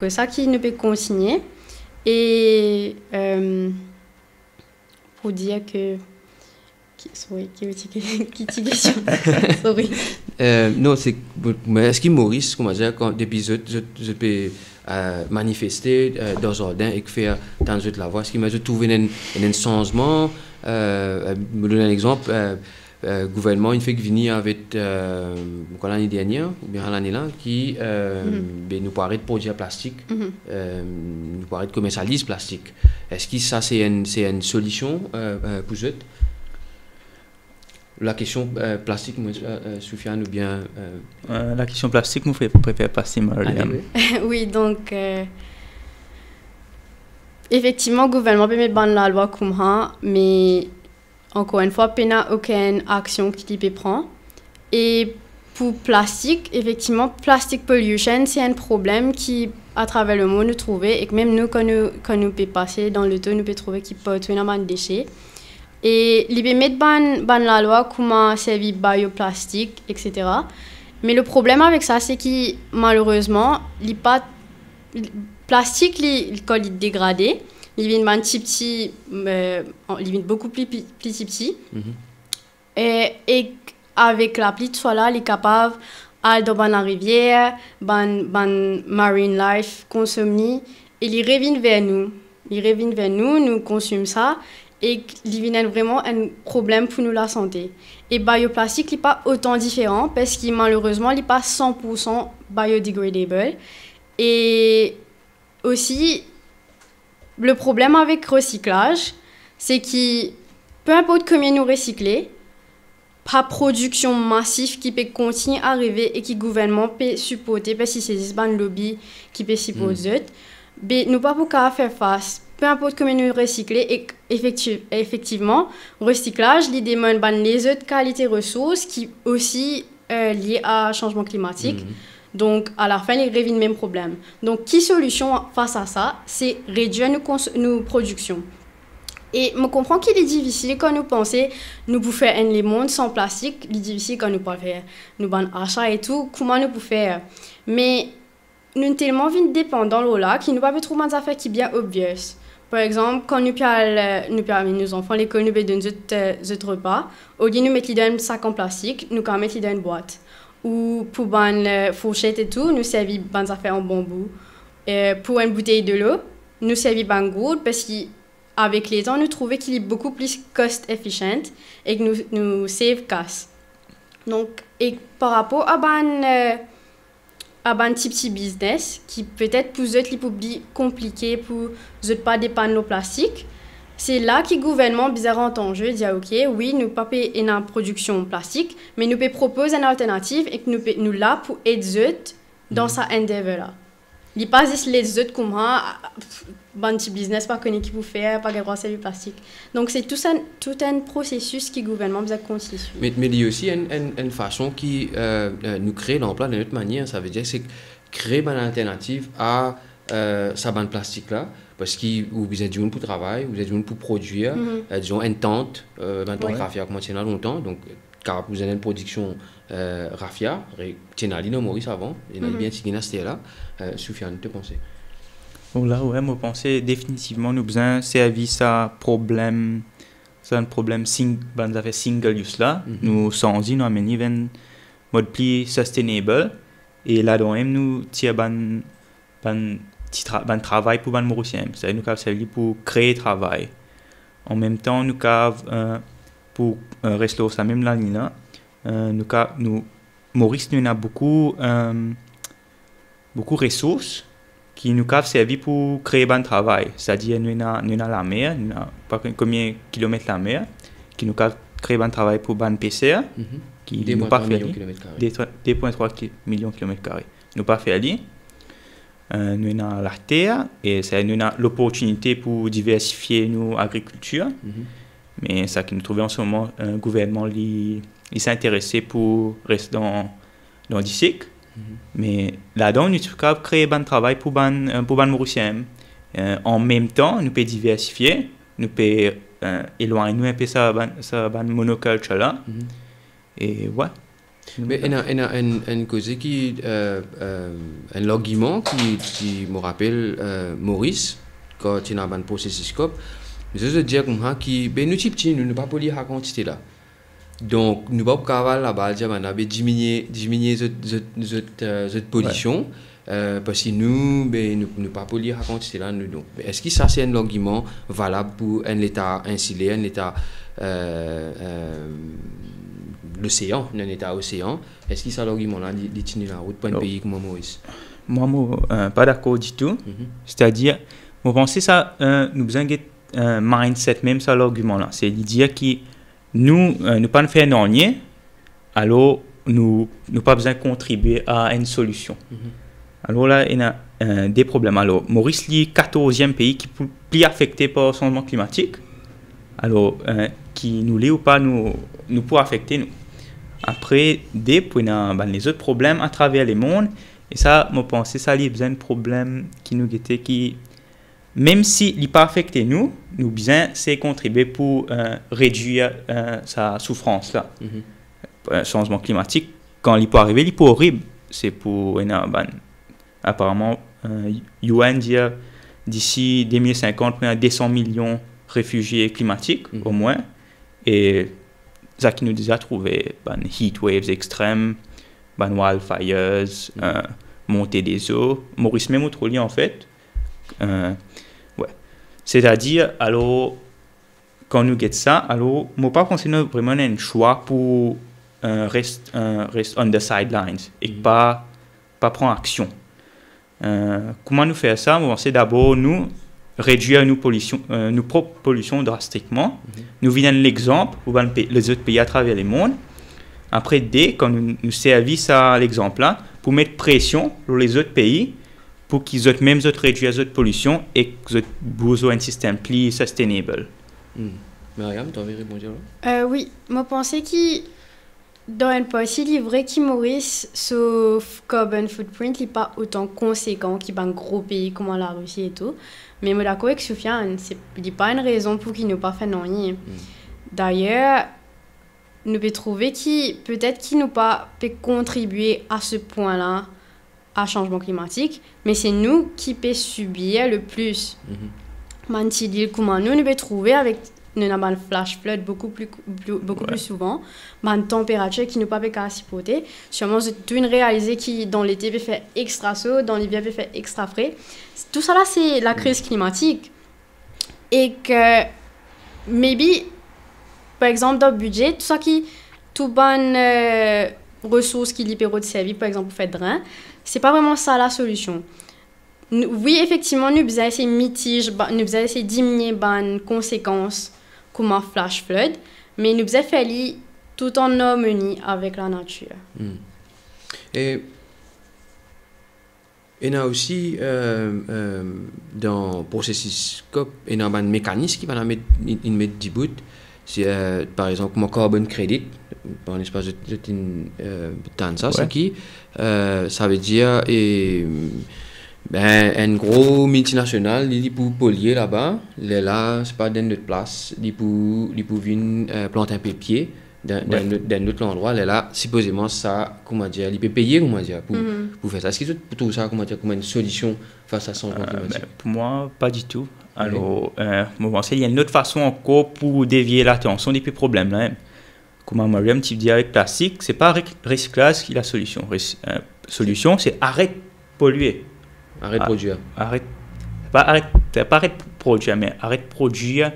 pour ça qu'il ne peut consigner. Et pour dire que... Sorry, qui question? Sorry. Non, c'est... Mais est-ce que Maurice, comment dire, quand depuis je peux manifester dans le jardin et faire dans la voix, est-ce qu'il m'a trouvé un changement? Me donner un exemple. Gouvernement, il fait que venir avec l'année dernière ou bien l'année là qui nous paraît de produire plastique, nous paraît de commercialiser plastique. Est-ce que ça c'est une solution pour eux? La question plastique, Soufiane ou bien la question plastique, nous préfère passer Mariam. Oui, donc effectivement, le gouvernement peut mettre la loi comme ça, mais encore une fois, il n'y a aucune action qui peut prendre. Et pour plastique, effectivement, plastic pollution, c'est un problème qui, à travers le monde, nous trouve, et que même nous, quand nous peut passer dans le temps, nous peut trouver qu'il peut être un déchet. Et il peut mettre la loi comment servir bioplastique, etc. Mais le problème avec ça, c'est que malheureusement, le plastique, quand il est dégradé, il vient beaucoup plus petit. Et avec la pluie de soleil, il est capable d'aller dans la rivière, dans marine life, consommer, et il revient vers nous. Nous consommons ça, et il devient vraiment un problème pour nous la santé. Et bioplastique n'est pas autant différent, parce que malheureusement, il n'est pas 100% biodegradable. Et aussi, le problème avec le recyclage, c'est que peu importe combien nous recyclons, pas production massive qui peut continuer à arriver et qui le gouvernement peut supporter parce que c'est un lobby qui peut supporter. Mais nous pas pouvoir faire face. Peu importe combien nous recyclons, et effectivement, le recyclage il demande les autres qualités ressources qui aussi liées à changement climatique. Donc, à la fin, il revient le même problème. Donc, qui solution face à ça? C'est réduire nos productions. Et je comprends qu'il est difficile quand nous pensons nous pouvons faire un monde sans plastique. Il est difficile quand nous pouvons faire nos achats et tout. Comment nous pouvons faire? Mais nous sommes tellement dépendants là qu'il nous pas trouver des affaires qui sont bien obvious. Par exemple, quand nous permettons nos enfants l'école, nous donnons d'autres repas. Au lieu de nous mettre dans un sac en plastique, nous pouvons mettre dans une boîte. Ou pour une fourchette et tout, nous servons des affaires en bambou. Pour une bouteille de l'eau, nous servons une gourde parce qu'avec les temps, nous trouvons qu'il est beaucoup plus cost efficient et que nous save casse. Donc, et par rapport à un petit business qui peut-être pour eux est plus compliqué pour ne pas dépendre de plastique, c'est là que le gouvernement bizarre en jeu dit ok, oui, nous pas payer une production plastique, mais nous peut proposer une alternative et que nous là pour aider eux dans sa endeavor là. Il pas juste les autres comme un petit business pas connu qui peut faire pas grand chose plastique. Donc c'est tout un processus qui le gouvernement bizarre continue. Mais il y a aussi une façon qui nous crée l'emploi d'une autre manière. Ça veut dire c'est créer une alternative à sa bande plastique là. Parce que vous avez du monde pour travailler, vous avez du monde pour produire, disons une tente, raffia comme on longtemps, donc car vous avez une production raffia, tiens ali non Maurice avant, il y a bien tigina c'était là, Soufiane, te penser? Bon là ouais, moi penser définitivement nous besoin servir ça problème, c'est un problème single use là, nous sans y nous amener vers mode plus sustainable et là dedans nous tire ban travail pour ban mauricien, ça nous cap servir pour créer travail. En même temps nous cap pour rester ça même là nous Maurice nous a beaucoup ressources qui nous cap servi pour créer ban travail, c'est-à-dire nous a la mer, nous a pas combien de kilomètres la mer qui nous cap créer ban travail pour ban PCR qui nous pas fait 2.3 millions de kilomètres carrés. Nous pas fait ali. Nous avons la terre et nous avons l'opportunité pour diversifier nos agricultures. Mais ça qui nous trouvons en ce moment, un gouvernement il s'intéressait pour rester dans du cycle. Mais là-dedans, nous avons créé un travail pour les Mauriciens. En même temps, nous pouvons diversifier, nous pouvons éloigner un peu ça monoculture là. Et ouais. Mais il y a une cause un argument qui me rappelle Maurice, quand il a un processus COP, je veux dire comme ça, nous ne pouvons pas lire la quantité là. Donc, nous ne pouvons pas là-bas, diminuer cette pollution. Parce que nous ne pouvons pas lire la quantité là. Est-ce que ça, c'est un argument valable pour un État insulé, un État l'océan, un État océan? Est-ce que ça, l'argument-là, il tient la route pour un pays comme Maurice? Moi, je ne suis pas d'accord du tout. C'est-à-dire, je pense que ça, nous avons un mindset même sur l'argument-là. C'est de dire que nous ne pas faire rien, alors nous n'avons pas besoin de contribuer à une solution. Alors là, il y a des problèmes. Alors, Maurice est le 14e pays qui est plus affecté par le changement climatique. Alors, qui nous l'est ou pas, nous peut affecter nous. Après, les autres problèmes à travers le monde, et ça, je pense que ça, il y a besoin de problèmes qui nous guettent, qui, même s'il n'est pas affecté nous besoin, c'est contribuer pour réduire sa souffrance là. Changement climatique, quand il peut arriver, il peut horrible. C'est pour apparemment, UN dit d'ici 2050, il y a 200 millions de réfugiés climatiques au moins. Et ça qui nous déjà trouvé heat waves extrêmes, wildfires, montée des eaux. Maurice même autre lien en fait. Ouais. C'est-à-dire, alors, quand nous guettons ça, alors, moi pas penser vraiment un choix pour reste on the sidelines et pas prendre action. Comment nous faire ça? C'est d'abord nous réduire nos propres pollutions drastiquement. Nous venons l'exemple pour les autres pays à travers le monde. Après, quand nous servons à l'exemple-là, pour mettre pression sur les autres pays pour qu'ils réduisent la pollution et qu'ils aient besoin d'un système plus sustainable. Myriam, tu avais répondu là? Oui, moi pensais que dans un passé, il est vrai que Maurice, sauf carbon footprint, il n'est pas autant conséquent qu'un gros pays comme la Russie et tout. Mais je suis d'accord avec Soufiane, ce n'est pas une raison pour qu'il n'ait pas fait rien. D'ailleurs, nous pouvons trouver peut-être qu'il n'a pas pu contribuer à ce point-là à changement climatique, mais c'est nous qui pouvons subir le plus. Même si nous pouvons trouver avec nous avons un flash flood beaucoup plus souvent, une température qui nous pas qu'à supporter. Sûrement, tu as réalisé que dans l'été, il fait extra chaud, dans l'hiver, il fait extra frais. Tout ça, là, c'est la crise climatique. Et que, maybe, par exemple, dans le budget, tout ça qui, tout bonne ressources qui libèrent de service, par exemple, pour faire de rein, c'est pas vraiment ça la solution. Oui, effectivement, nous avons essayé de mitiger, nous avons essayé de diminuer les conséquences comme un flash flood, mais nous avons fait tout en harmonie avec la nature. Et il y a aussi dans le processus COP, il y a un mécanisme qui va mettre du bout. Par exemple, mon carbon credit, en espace de temps ça qui ça veut dire un gros multinational il pour polluer là-bas là c'est pas dans notre place il pour venir planter un pépier dans autre endroit là supposément ça comment dire il peut payer comment dire pour faire ça. Est-ce que pour tout ça comment dire comme une solution face à son climatique? Pour moi pas du tout. Alors il y a une autre façon encore pour dévier l'attention des problèmes là même. Comme Mariam tu dis avec plastique, c'est pas recyclage qui est la solution. Solution c'est arrête de polluer. Arrête de produire. Pas arrête de produire, mais arrête de produire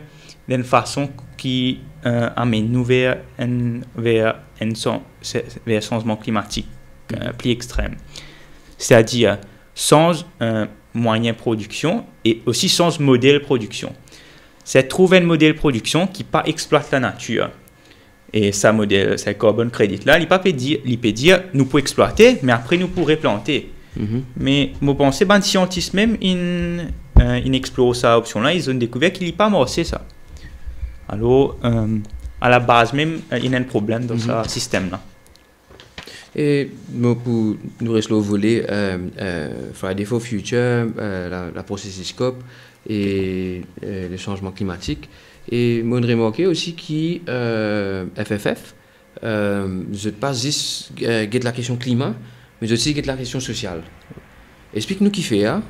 d'une façon qui amène nous vers un changement climatique plus extrême. C'est-à-dire sans moyen de production et aussi sans modèle de production. C'est trouver un modèle de production qui pas exploite la nature. Et ce modèle, ce carbon credit là, il peut dire nous pouvons exploiter, mais après nous pourrons planter. Mais je pense que les scientifiques même ils explorent cette option-là, ils ont découvert qu'il n'est pas marché ça. Alors, à la base même, il y a un problème dans ce système-là. Et pour nous rester au volet Friday for Future, la processus COP et le changement climatique. Et je remarqué aussi que FFF, je pas juste get la question climat, mais aussi get la question sociale. Explique-nous qui fait, hein?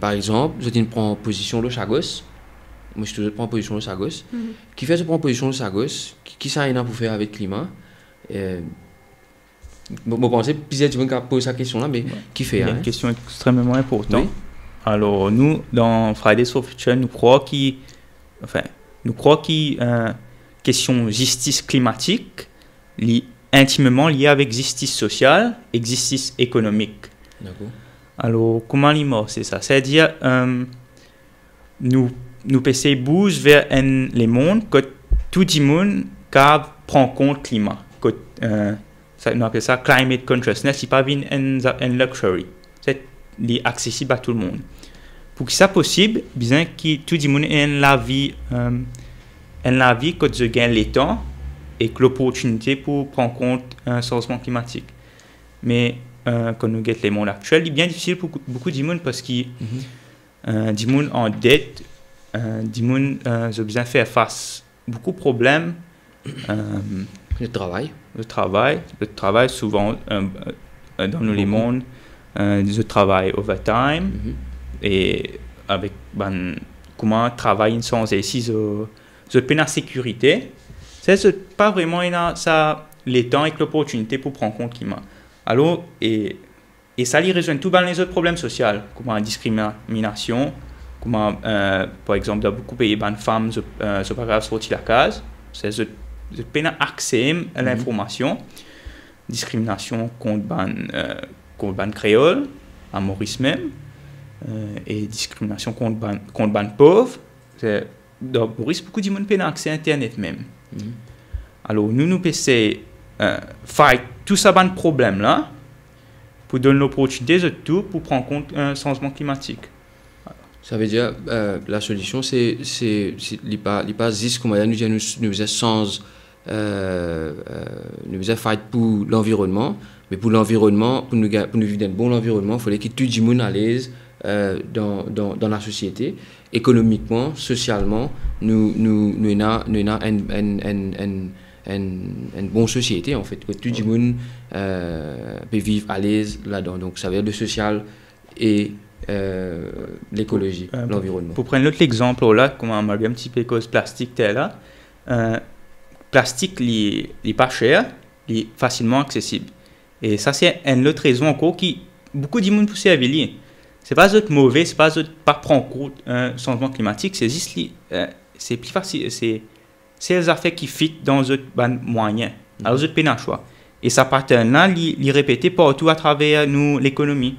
Par exemple, je prends position le Chagos. Moi, je prends position le Chagos. Qui fait, je prends position le Chagos. Qui ça a pour faire avec le climat? Bon, pensez, plusieurs gens qui posent cette question-là, mais qui fait? C'est une question extrêmement importante. Oui. Alors, nous, dans Fridays for Future, nous croyons que question justice climatique est intimement liée avec justice sociale et justice économique. D'accord. Alors, comment c'est ça? C'est-à-dire, nous PC bouge vers les mondes que tout le monde prend compte du climat. On appelle ça climate consciousness, c'est pas un luxury. C'est accessible à tout le monde. Pour que ça soit possible, bien que tout le monde ait la vie que je gagne le temps et que l'opportunité pour prendre compte un changement climatique. Mais quand nous regardons les mondes actuels, il est bien difficile pour beaucoup de monde parce que des monde en dette, des monde ont besoin de faire face à beaucoup de problèmes. Le travail souvent dans les mondes, je travaille overtime et avec comment travailler sans ici je peine la sécurité. C'est pas vraiment les temps et l'opportunité pour prendre compte climat. Alors et ça les rejoint tout dans les autres problèmes sociaux, comme la discrimination, comme par exemple dans beaucoup de pays les femmes sont pas capables de sortir de la case. Je peine accès à l'information, discrimination contre ban créole, à Maurice même, et discrimination contre ban pauvre. Dans Maurice, beaucoup de monde peine accès à Internet même. Alors nous PC fight tout ça ban problème là pour donner l'opportunité de tout pour prendre compte un changement climatique. Ça veut dire la solution c'est pas juste comme nous faisons sans nous faisons fight pour l'environnement, mais pour l'environnement, pour nous vivre dans un bon environnement, il fallait que tout le monde à l'aise dans la société, économiquement, socialement, nous avons une bonne société en fait, que tout le monde peut vivre à l'aise là-dedans. Donc ça veut dire le social et l'écologie, l'environnement. Pour prendre l'autre exemple là, comme on a un petit peu cause plastique là. Plastique n'est pas cher, il est facilement accessible. Et ça, c'est une autre raison encore qui beaucoup de monde poussent à vélier. Ce n'est pas mauvais, ce n'est pas prendre en compte un changement climatique, c'est juste c'est plus facile, c'est les affaires qui fit dans les moyens, alors les peine à choix. Et ça pattern-là, il répété partout à travers l'économie.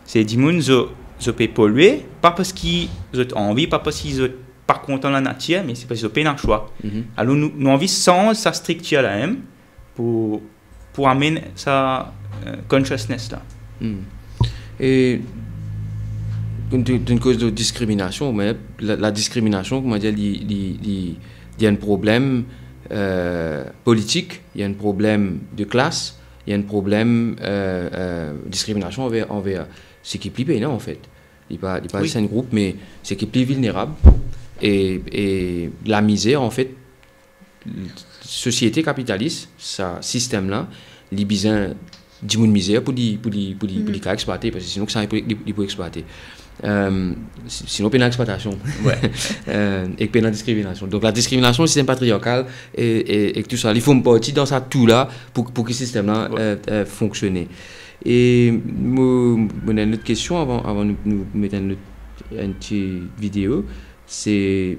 C'est des gens qui peuvent polluer, pas parce qu'ils ont envie, pas parce qu'ils ont pas content de la nature, mais c'est parce qu'ils ont pas le choix. Alors nous avons sans sa structure là même pour amener sa consciousness là. Et d'une cause de discrimination, mais la discrimination, comment dire, il y a un problème politique, il y a un problème de classe, il y a un problème discrimination envers ce qui est plus payant en fait. Il n'est pas un groupe, mais ce qui est plus vulnérable. Et la misère, en fait, société capitaliste, ce système-là, il a besoin de misère pour exploiter, parce que sinon, ça il peut exploiter. Sinon, il y a une exploitation. Et puis, il y a une discrimination. Donc, la discrimination, le système patriarcal et tout ça, il faut partir dans ça tout là pour que ce système-là fonctionne. Et on a une autre question avant de nous mettre une petite vidéo. C'est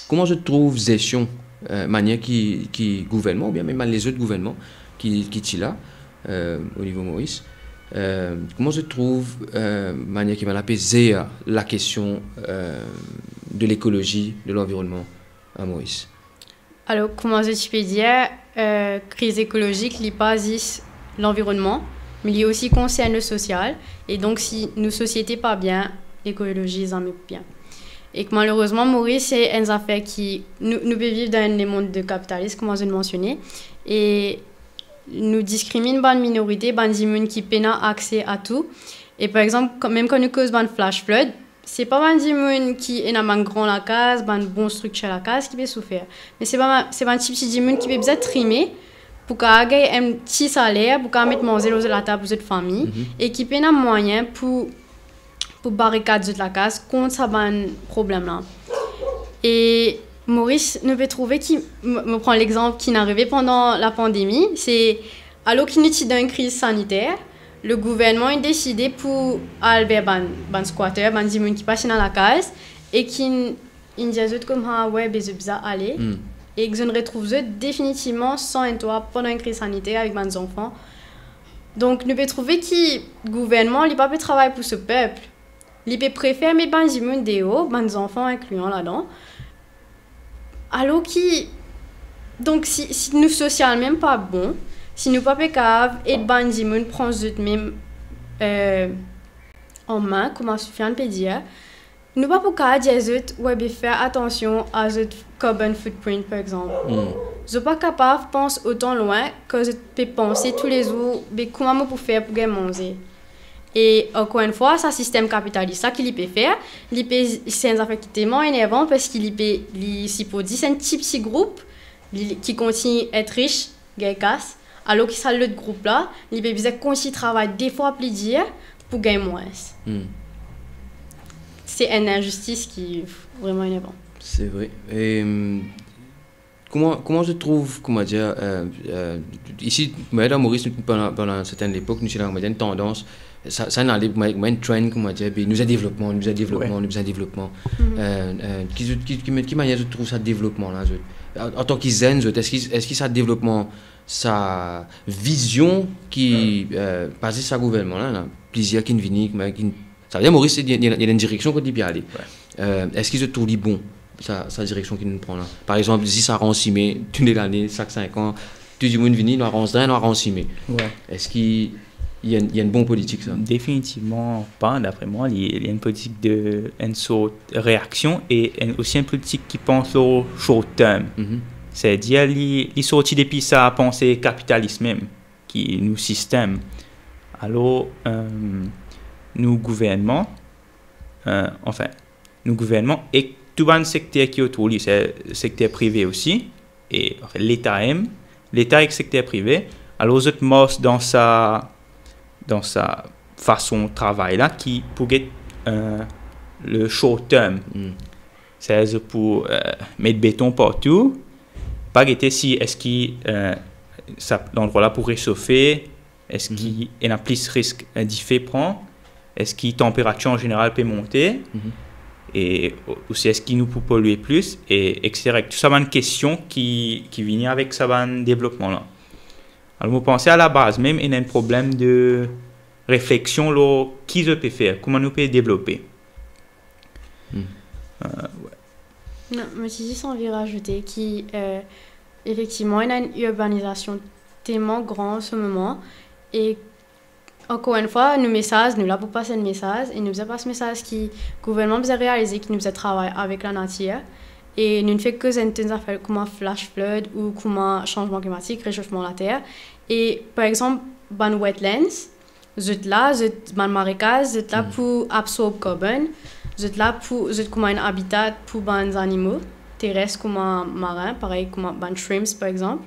comment je trouve gestion manière qui gouvernement ou bien même les autres gouvernements qui sont là au niveau Maurice, comment je trouve manière qui va apaiser la question de l'écologie, de l'environnement à Maurice. Alors comment je peux dire crise écologique n'est pas juste l'environnement, mais il aussi concerne le social, et donc si nos sociétés pas bien, l'écologie ça met bien. Et que malheureusement Maurice c'est une affaire qui nous peut vivre dans les mondes de capitalisme comme je l'ai mentionné, et nous discrimine par une minorité, par des gens qui peinent accès à tout. Et par exemple même quand nous cause un flash flood, c'est pas un monde qui est dans une grande la case, une bonne structure la case qui peut souffrir. Mais c'est pas un petit monde qui peut bien trimer pour gagner un petit salaire, pour mettre manger dans la table de votre famille et qui peut avoir moyen pour barricader la case contre ce problème là. Et Maurice ne peut trouver qui me prend l'exemple qui est arrivé pendant la pandémie, c'est alors qu'il est dans une crise sanitaire. Le gouvernement a décidé pour aller ban squatter, ban gens qui passent dans la case et qui disent comme ouais besoin aller et que je ne retrouve définitivement sans un toit pendant une crise sanitaire avec mes enfants. Donc nous peut trouver que le gouvernement il pas peut travailler pour ce peuple. Il peut préférer mettre ban gens dehors, ban enfants incluant là-dedans. Alors qui donc si nous social même pas bon. Si nous pas capables et ban gens prend même en main comment Soufiane peut dire nous pas pour dire ouais faire attention à notre carbon footprint par exemple. Je pas capable pense autant loin que je peux penser tous les jours comment pour faire pour gagner manger. Et encore une fois, ça système capitaliste ça qu'il peut faire, c'est un affaire qui est tellement énervant parce qu'il peut si pour dire c'est un petit groupe qui continue à être riche, gagner casse. Alors que ça l'autre groupe là, il peut bien continuer travailler des fois plus dur pour gagner moins. C'est une injustice qui est vraiment énervante. C'est vrai. Et comment je trouve, comment dire, ici, Madame Maurice, pendant une certaine époque, nous avons une tendance, ça n'a une trend, comment dire, nous avons développement. Qui manière je trouve ça développement là, en tant que zen, est-ce que ça développement sa vision qui passe sur le gouvernement là, plaisir qui vient ça veut dire Maurice il y a une direction qu'on dit bien aller. Est-ce qu'il se trouve bon sa direction qu'il nous prend là, par exemple si ça rend simé tous les années chaque 5 ans tout le monde vient nous arrange rien nous arrange simé. Est-ce qu'il y a une bonne politique ça? Définitivement pas, d'après moi. Il y a une politique de une sorte de réaction et aussi une politique qui pense au short terme. C'est-à-dire il sortit depuis sa pensée capitaliste même qui nous système. Alors nous gouvernement et tout le secteur qui est autour lui, c'est le secteur privé aussi et enfin, l'État et le secteur privé. Alors vous êtes morts dans sa façon de travail là qui pourrait le short term. C'est pour mettre béton partout. Pas guetter si est-ce qu'il l'endroit là pour réchauffer, est-ce qu'il y a plus risque d'effet prend, est-ce que la température en général peut monter et aussi est-ce qu'il nous peut polluer plus et etc. Tout ça c'est une question qui vient avec ça développement là. Alors vous pensez à la base même il y a un problème de réflexion là qui je peux faire, comment nous peut développer. Non, mais si j'ai envie de rajouter qu'effectivement, il y a une urbanisation tellement grande en ce moment. Et encore une fois, nos messages, nous là pour passer le message, et nous avons pas ce message qui le gouvernement a réalisé, qui nous a travaillé avec la nature. Et nous ne faisons que des affaires comme flash flood ou comme changement climatique, réchauffement de la terre. Et par exemple, dans les wetlands, vous êtes là, marécage, vous êtes là pour absorber le carbone. Vous êtes là pour comme un habitat pour les animaux terrestres comme un marin, pareil comme un shrimps par exemple.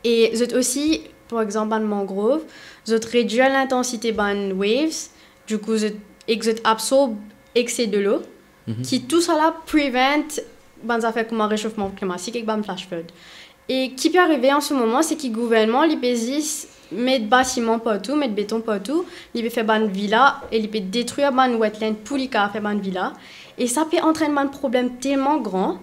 Et vous êtes aussi, par exemple, dans mangrove, vous êtes réduire l'intensité des waves, du coup vous absorbez excès de l'eau, qui tout cela prevent des affaires comme un réchauffement climatique et un flash flood. Et qui peut arriver en ce moment, c'est que le gouvernement, il peut mettre bâtiments partout, mettre béton partout, il peut faire une villa et il peut détruire une wetland pour lui faire une villa. Et ça peut entraîner un problème tellement grand.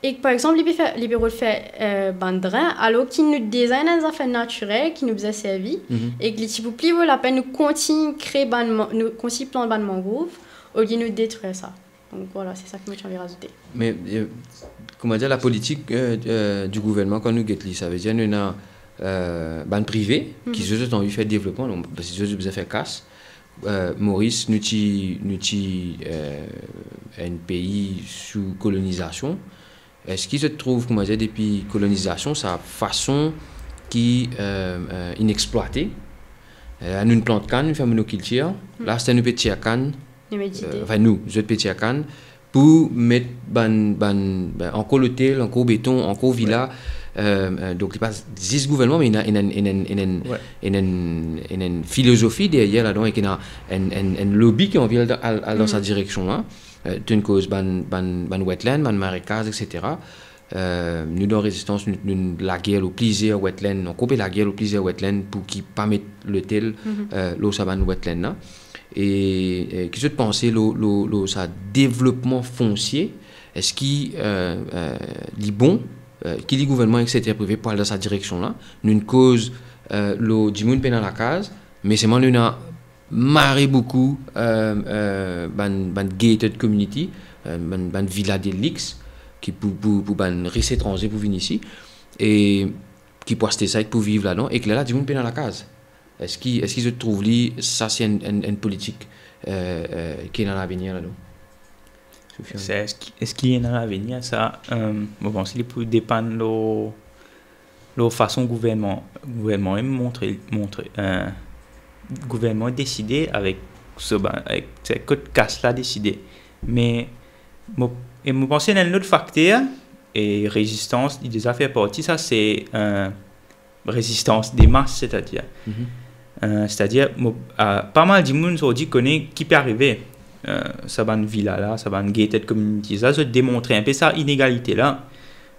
Et par exemple, il peut faire un drain alors qu'il nous design des affaires naturelles qui nous a servi et que si vous plus vaut la peine nous continuer créer nous continuer planter ban mangrove au lieu de nous détruire ça. Donc voilà, c'est ça que moi j'ai envie de rajouter. Mais comment dire la politique du gouvernement quand nous guettons, ça veut dire nous avons ban privé qui se ont eu fait développement donc parce que je faire casse. Maurice nous un pays sous colonisation. Est-ce qu'il se trouve, comment dire, depuis colonisation, sa façon qui inexploitée? Nous une plante canne, nous faisons monoculture. Là, c'est une petite canne enfin nous, je petit à Cannes, pour mettre encore l'hôtel, encore béton, encore villa. Donc il passe 10 gouvernements, mais il y a une philosophie derrière là-dedans et il y a un lobby qui envie dans sa direction là. D'une cause, wetland, marécage, etc. Nous dans résistance, nous la guerre au plaisir wetland, on coupe la guerre au plaisir wetland pour qui pas mettre l'hôtel l'eau ça wetland là. Et qui se penser le ça développement foncier, est-ce qu'il est bon, qui dit gouvernement etc privé pour aller dans cette direction là, nous une cause le du monde dans la case, mais c'est moi nous a marre beaucoup gated community, villa de luxe qui pour riches étrangers pour venir ici et qui pour acheter ça pour vivre là-dedans et que là du monde dans la case. Est-ce qu'ils se trouvent là, ça c'est une politique qui est dans l'avenir là-dedans? Est-ce qu'il est dans l'avenir ça? Je pense qu'il peut dépendre de la façon gouvernement gouvernement décidé avec cette code casse là décidé. Mais je pense qu'il y a un autre facteur et résistance il déjà fait partie ça c'est résistance des masses c'est-à-dire pas mal de monde ont dit connaît qui peut arriver ça va une villa là ça va une gated community ça se démontrer un peu ça inégalité là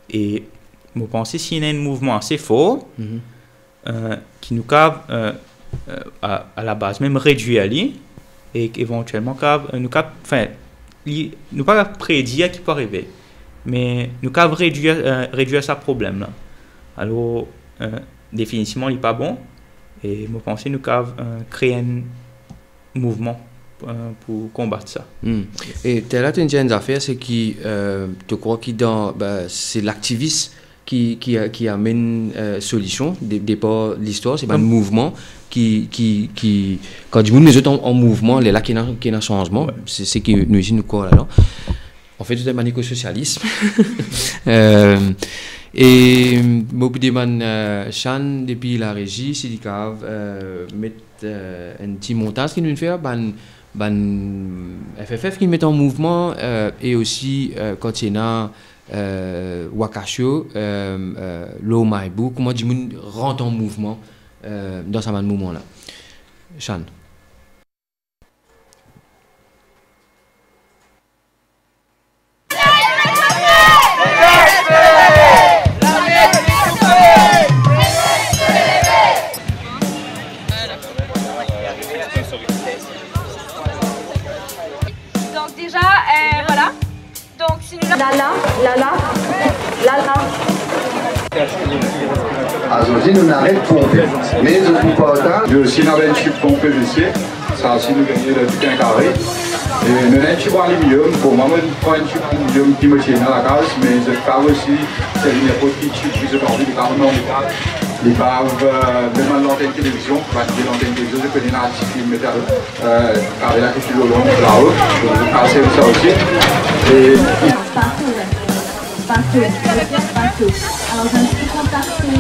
et je pense s'il y a un mouvement assez fort qui nous cave à la base même réduire ali et éventuellement nous pas prédire qui peut arriver mais nous cave réduire ça problème là alors définitivement il n'est pas bon et je pense que nous avons créé un mouvement pour combattre ça. Et là, tu as une affaire, c'est qui, tu crois que c'est l'activiste qui amène solution. Départ l'histoire, c'est un mouvement qui quand du monde met en mouvement, là qui est un changement, c'est ce qui nous ici nous quoi là. En fait, c'est un manico-socialisme. Et beaucoup de man Chan depuis la régie, c'est du cave mettre un petit montage qui nous fait FFF qui met en mouvement et aussi quand il y a Wakasho, Lo Maibu, comment du monde rentre en mouvement dans ce moment là. Chan. Also nous n'arrêtons pomper, mais je ne pas autant. Nous aussi n'avons une chute pompée ici, ça aussi nous gagnons le tout un carré. Et nous avons une chute aluminium, pour moi je prends une chute aluminium qui me tient dans la case, mais je carre aussi, c'est une petite chute qui se porte, des carres non métal. Ils peuvent demander l'antenne télévision, parce que l'antenne télévision, je connais un article qui met carré là qui est long là-haut, donc je casse ça aussi. Et partout. Alors je me suis contactée.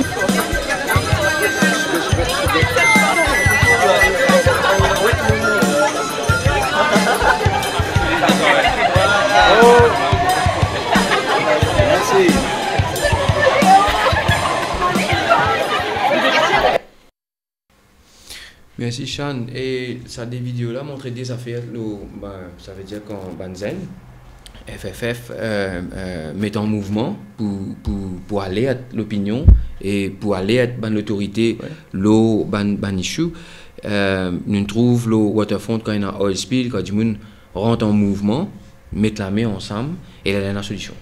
Merci. Merci Chan. Et ça des vidéos là montrent des affaires, ça veut dire qu'en Banzen. FFF met en mouvement pour aller à l'opinion et pour aller à l'autorité, l'eau, issue. Nous trouvons le waterfront quand il y a un oil spill, quand du monde rentre en mouvement, mettre la main ensemble et là, il y a une solution.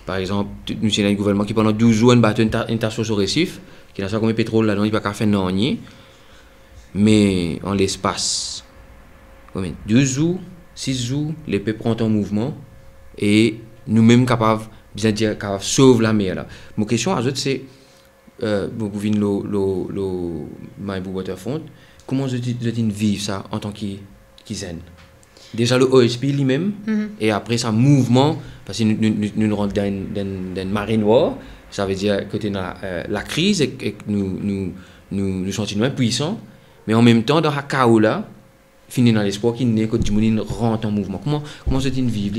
Par exemple, nous avons un gouvernement qui pendant 12 jours a battu une station sur récif, qui n'a pas comme pétrole là-dedans, il n'y a pas qu'à faire non, mais en l'espace, 12 jours, 6 jours, les peuples rentrent en mouvement. Et nous-mêmes capables bien dire capables sauver la mer là. Mon question à eux c'est vous venez le Maibu Waterfront, comment vous vivre ça en tant que zen? Déjà le OSP lui-même et après ça mouvement parce que nous rentrons dans une marée noire, ça veut dire que dans la crise et que nous sommes moins puissants, mais en même temps dans la chaos là finir dans l'espoir qui naît, que du monde rentre en mouvement. Comment c'est une vie?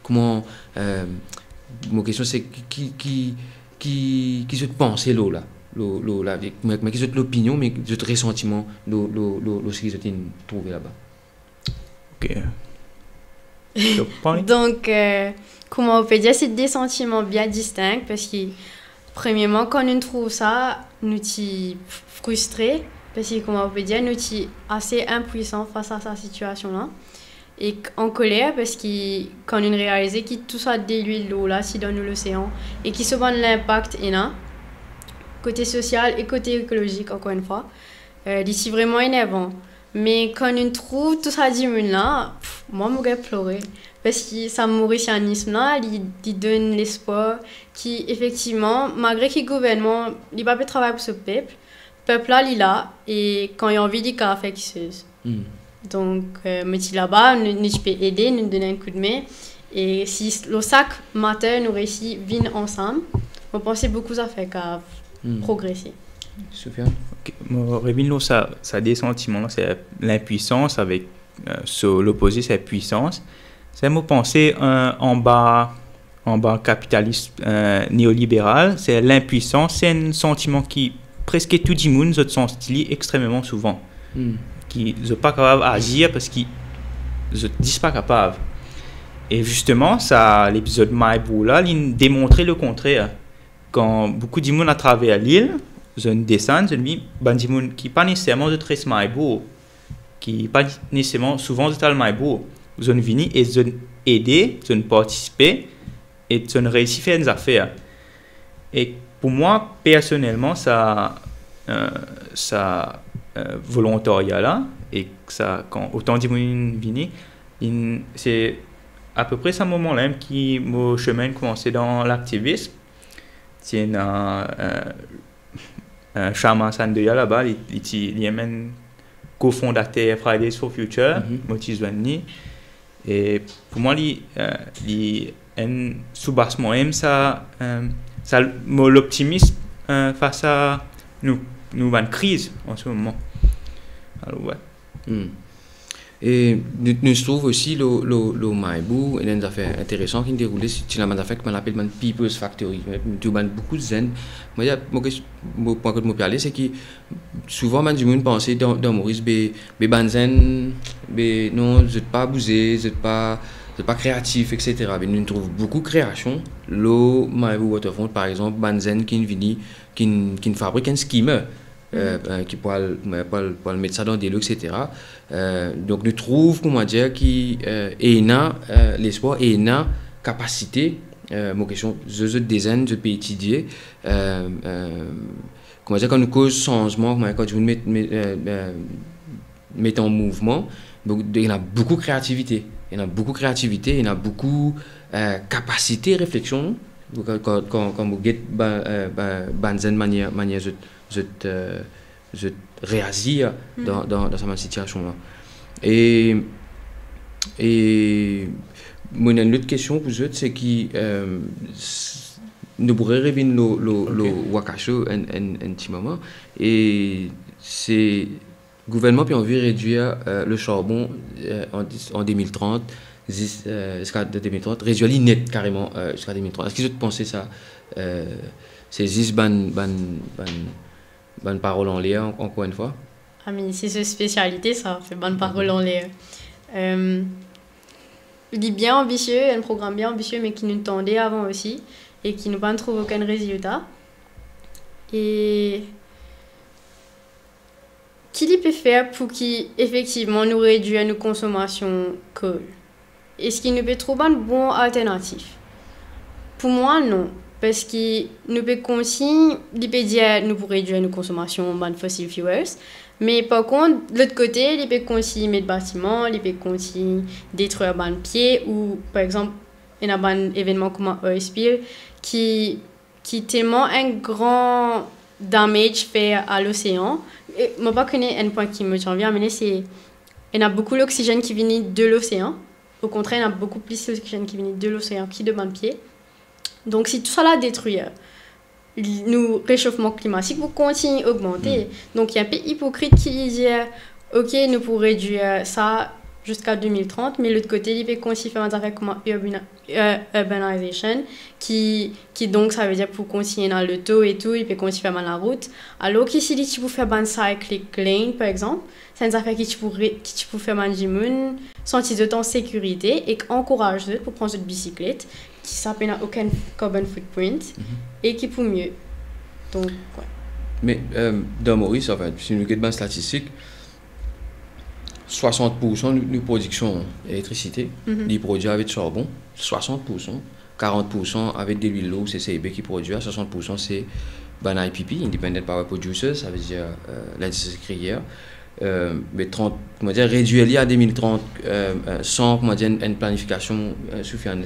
Comment, ma question c'est qui se pense là? Mais qui est l'opinion, mais qui est le ressentiment, ce qu'ils ont trouvé là-bas. Ok. Donc, comment on peut dire, c'est des sentiments bien distincts parce que, premièrement, quand on trouve ça, nous sommes frustrés parce que, comment on peut dire, nous sommes assez impuissants face à cette situation-là. Et en colère parce que, quand on réalise que tout ça déluit l'eau là, si dans l'océan, et qui se voit l'impact énorme, côté social et côté écologique, encore une fois, c'est vraiment énervant. Mais quand on trouve tout ça diminue là, moi, je vais pleurer. Parce que ça mauricianisme là, il donne l'espoir qui, effectivement, malgré que le gouvernement n'a pas pu travailler pour ce peuple, le peuple là, il est là, et quand il a envie, il a fait quelque chose. Donc, mais là-bas, nous peut aider, nous donner un coup de main. Et si le sac matin, nous réussissons à venir ensemble, on pense beaucoup à faire qu'à progresser. Sophia? Réville-nous ça des sentiments, c'est l'impuissance avec sur l'opposé, c'est la puissance. C'est me penser en bas capitaliste néolibéral, c'est l'impuissance, c'est un sentiment qui presque tout le monde se sent extrêmement souvent. Qui ne sont pas capables d'agir parce qu'ils ne disent pas capables. Et justement, ça, l'épisode Maïbou là, il démontrait le contraire. Quand beaucoup de monde à travers l'île, ils descendent, ils disent qui pas nécessairement de très Maïbou, qui pas nécessairement souvent de Maïbou, ils ont venu et ils ont aidé, ils ont participé et ils ont réussi à faire des affaires. Et pour moi, personnellement, ça volontariat là, et ça, quand autant de monde vient, c'est à peu près ce moment-là qui mon chemin commençait dans l'activisme. C'est un Shama Sandoya là-bas, il est un cofondateur Fridays for Future, Motizwani. Et pour moi, un sous-bassement, ça l'optimisme face à nous une crise en ce moment. Alors, ouais. Et nous trouvons aussi le Maïbou, une affaire intéressante qui déroule sur la affaire qu'on appelle People's Factory. Nous avons beaucoup de zen. Moi, le point que je me parle, c'est que souvent, les gens pensent dans Maurice, zen, non, je ne pas bouger, je ne pas créatif, etc. Mais nous trouvons beaucoup de créations. Le Maïbou Waterfront, par exemple, zen qui fabrique un skimmer. Qui pourra le mettre ça dans des lots, etc. Donc nous trouvons, comment dire, qu'il y a l'espoir et une capacité, mon question, je design, je peux étudier, comment dire, quand nous cause changement, quand vous mettez en mouvement, donc, il y a beaucoup de créativité, il y a beaucoup de capacité, réflexion, quand vous êtes de manière je réagir dans cette situation là. Et mon autre question pour vous, c'est qui nous pourrions revenir le Wakasho un petit moment, et c'est le gouvernement a envie de réduire le charbon en 2030 jusqu'à 2030, réduire net carrément jusqu'à 2030. Est-ce que vous pensez ça c'est juste bonne parole en l'air, encore une fois? Ah, mais c'est sa spécialité, ça, c'est bonne parole en l'air. Il est bien ambitieux, un programme bien ambitieux, mais qui nous tendait avant aussi, et qui nous pas trouve aucun résultat. Et qu'il peut faire pour qu'effectivement nous réduire nos consommations cool? Est-ce qu'il nous peut trouver une bonne alternative? Pour moi, non. Parce que nous pouvons continuer, nous pourrions réduire nos consommations de fossil fuels, mais par contre, de l'autre côté, nous pouvons continuer mettre bâtiments, nous pouvons continuer détruire les pieds, ou par exemple, il y a un événement comme un oil spill qui tellement un grand damage fait à l'océan. Et moi, je connais un point qui me vient, mais c'est il y a beaucoup d'oxygène qui vient de l'océan. Au contraire, il y a beaucoup plus d'oxygène qui vient de l'océan qui de ban pied. Donc, si tout ça là détruit, le réchauffement climatique vous continue à augmenter. Donc, il y a un peu hypocrite qui dit ok, nous pourrons réduire ça jusqu'à 2030, mais l'autre côté, il peut continuer à faire comme urbanisation, qui donc, ça veut dire pour continuer dans le taux et tout, il peut continuer à faire la route. Alors qu'ici, tu peux faire un cycling lane, par exemple, c'est une affaire qui tu peux faire un gym, sentir de temps sécurité et encourage pour prendre une bicyclette, qui s'appelle aucun carbon footprint, et qui peut mieux. Donc, ouais. Mais dans Maurice, en fait, si nous regardons les statistiques, 60% de production d'électricité, ils produisent avec du charbon, 60%, 40% avec de l'huile l'eau, c'est CIB qui produit, 60% c'est IPP, Independent Power Producers, ça veut dire l'industrie crière. Mais 30, comment dire, réduire à 2030 sans comment dire, une planification suffisante.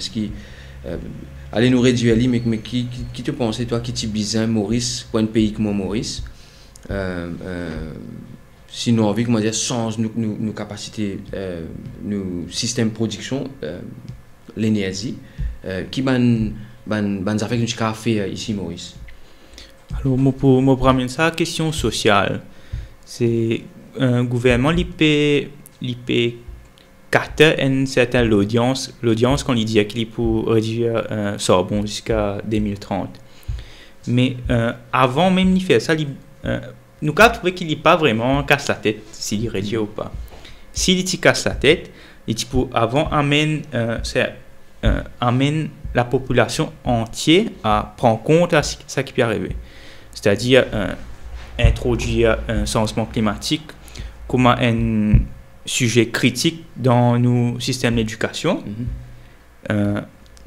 Allez nous réduire, mais qui te pense, toi, qui t'y bizarre Maurice, pour un pays comme Maurice, si nous avons envie, comment dire, change nos capacités, nos systèmes de production, l'énergie, qui ban affaires que nous avons fait ici, Maurice? Alors, pour ramener ça, question sociale, c'est un gouvernement qui peut capter une certaine l'audience qu'on lui dit qu'il peut réduire charbon jusqu'à 2030. Mais avant même de faire ça, nous avons trouvé qu'il n'est pas vraiment casse la tête s'il réduit ou pas. S'il casse la tête, il peut avant amène la population entière à prendre compte de ce qui peut arriver. C'est-à-dire introduire un changement climatique comme un sujet critique dans nos systèmes d'éducation,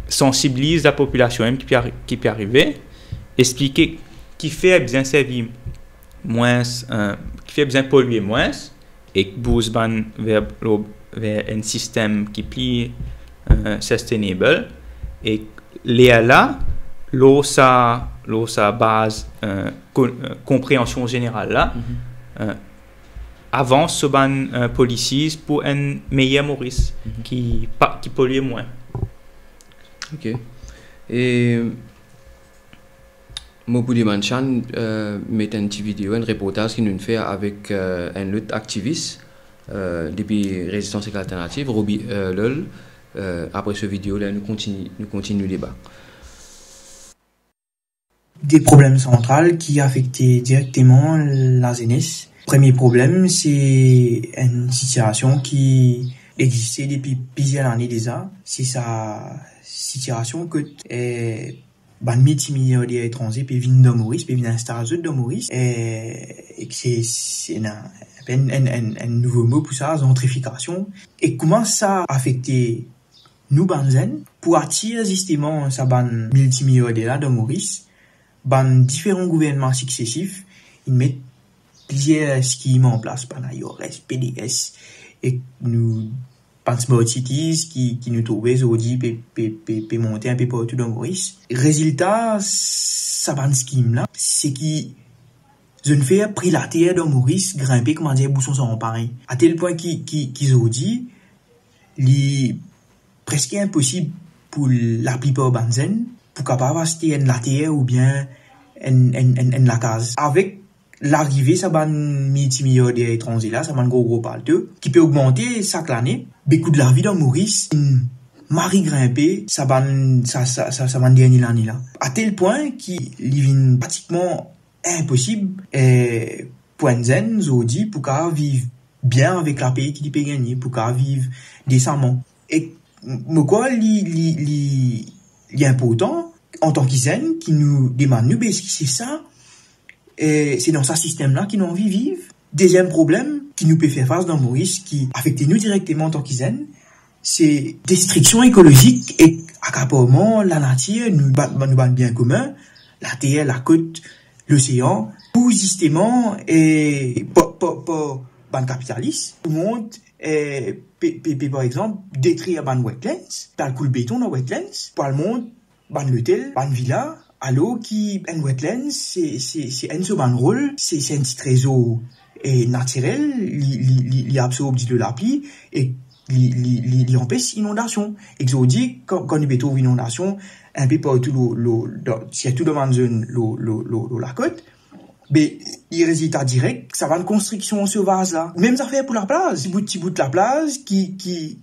sensibiliser la population même qui peut arriver, expliquer qui fait bien servir moins, qui fait bien polluer moins et bouge vers un système qui est plus sustainable et là sa base compréhension générale là avance sur ban policies pour un meilleur Maurice qui pollue moins. Ok. Et Mopudi Manchan met un petit vidéo, un reportage qu'il nous fait avec un autre activiste depuis Résistance et Alternative, Robbie Lol. Après ce vidéo-là, nous continuons le débat. Des problèmes centraux qui affectaient directement la jeunesse. Premier problème, c'est une situation qui existait depuis plusieurs années déjà. C'est sa situation que ban multimilliardaires étrangers peuvent venir dans Maurice, peuvent venir installer dans Maurice, et que c'est un nouveau mot pour ça, gentrification. Et comment ça a affecté nous, Banzen, pour attirer justement ça ban multimilliardaires dans Maurice, ban différents gouvernements successifs, ils mettent plusieurs schèmes en place, par IORS, PDS, et nous Smart Cities qui nous trouvaient aujourd'hui peut monter un peu partout dans Maurice. Résultat, ça ban scheme là, c'est qui jeune fait pris la terre dans Maurice, grimper comment dire bouchons sont pareil. À tel point qu'ils ont dit, li presque impossible pour la plupart banzen pour capable acheter la terre ou bien la case. Avec l'arrivée ça ban multimilliardaires étrangers là, ça ban gros palteux qui peut augmenter chaque année. Beaucoup de la vie dans Maurice, Marie grimpé, ça ban dernière année là. À tel point qu'il est pratiquement impossible pour un zen zodi pour qu'à vivre bien avec la pays qui peut gagner, pour qu'à vivre décemment. Et quoi li important en tant que zen qui nous demande nous c'est ça. Et c'est dans ce système-là qu'ils ont envie de vivre. Deuxième problème qui nous peut faire face dans Maurice, qui affecte nous directement en tant qu'Isen, c'est destruction écologique et accaparement la nature, nous bien commun, la terre, la côte, l'océan, pour justement ban capitaliste. Tout le monde par exemple détruire ban wetlands, par le coup le béton dans wetlands, par le monde ban l'hôtel, ban villa. Alors qui un wetlands c'est un second rôle, c'est un petit réseau naturel, il absorbe de la pluie et il empêche inondation. Et je dis quand il y a une inondation un peu partout surtout dans une zone la côte, Mais les résultats directs, ça va une construction sur vase là. Même affaire pour la plage. Petit bout de la plage qui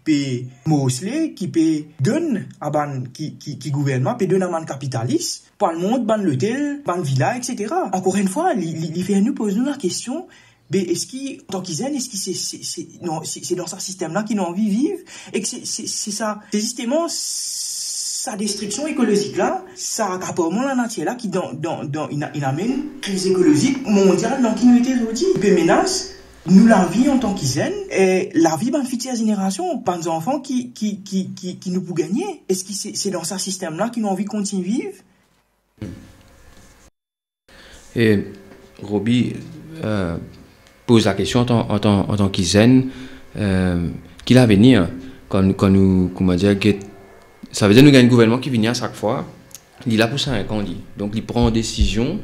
peut morceler, qui peut donner à ban qui gouvernement, peut donner à ban capitaliste, pour le monde, ban l'hôtel, ban villa, etc. Encore une fois, il fait nous poser la question. Mais est-ce qu'il, en tant qu'Isen, est-ce que c'est dans ce système-là qu'il a envie de vivre? Et que c'est ça, c'est justement, sa destruction écologique là, ça rapport la nature là, qui il amène crise écologique mondiale dans qui nous était aujourd'hui. Il peut menacer, nous la vie en tant qu'Isen, et la vie, ben, future génération, pas des enfants qui nous pour gagner. Est-ce que c'est dans ce système-là qu'ils ont envie de continuer à vivre? Et, Roby, pose la question en tant qu'Isen, qu'il a venir quand nous, comment dire, ça veut dire que nous avons un gouvernement qui vient à chaque fois, il est là pour 5 ans, donc il prend une décision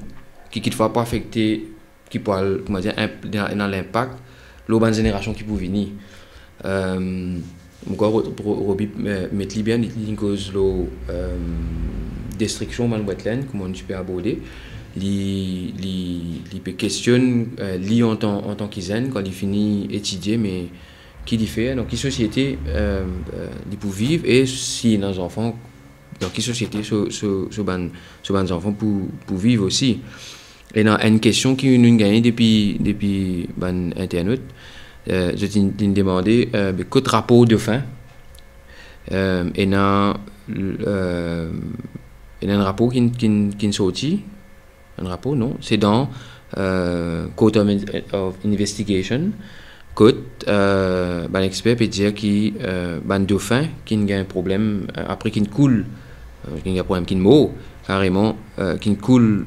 qui ne va pas affecter, qui peut, comment dire, dans l'impact, l'autre génération qui peut venir. Encore, Roby, mettre bien une cause de destruction de wetland, comment on peut aborder. Il peut questionner lui en tant qu'Isen quand il finit d'étudier, mais qui il fait, dans quelle société il peut vivre et si nos enfants, dans quelle société ce enfants pour vivre aussi. Et dans une question qui nous gagne depuis Internet, je t'ai demandé quel rapport de fin et dans un rapport qui sorti. Un rapport, non, c'est dans Court of Investigation. L'expert peut dire qu'il dauphin qui a un problème après qu'il coule, qu'il y a un problème qui meurt carrément, qui coule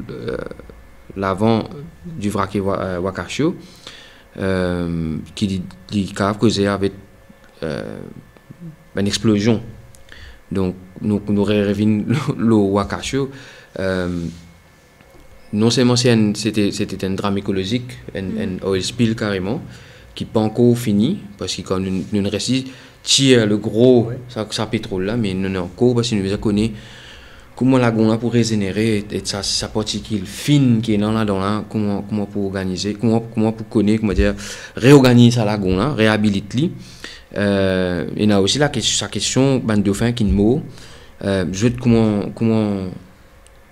l'avant du vrac Wakashio, qui a causé avec une explosion. Donc nous revenons le Wakashio. Non seulement c'était un drame écologique, un oil spill carrément, qui n'est pas encore fini, parce que quand nous réussit tire le gros, ça pétrole là, mais nous encore, parce que nous connaissons comment la gonne pour régénérer, et sa particule fine qui est dans là, comment pour organiser, comment pour connaître, comment dire, réorganiser sa lagon là, réhabiliter. Il y a aussi sa question, dauphin qui meurt,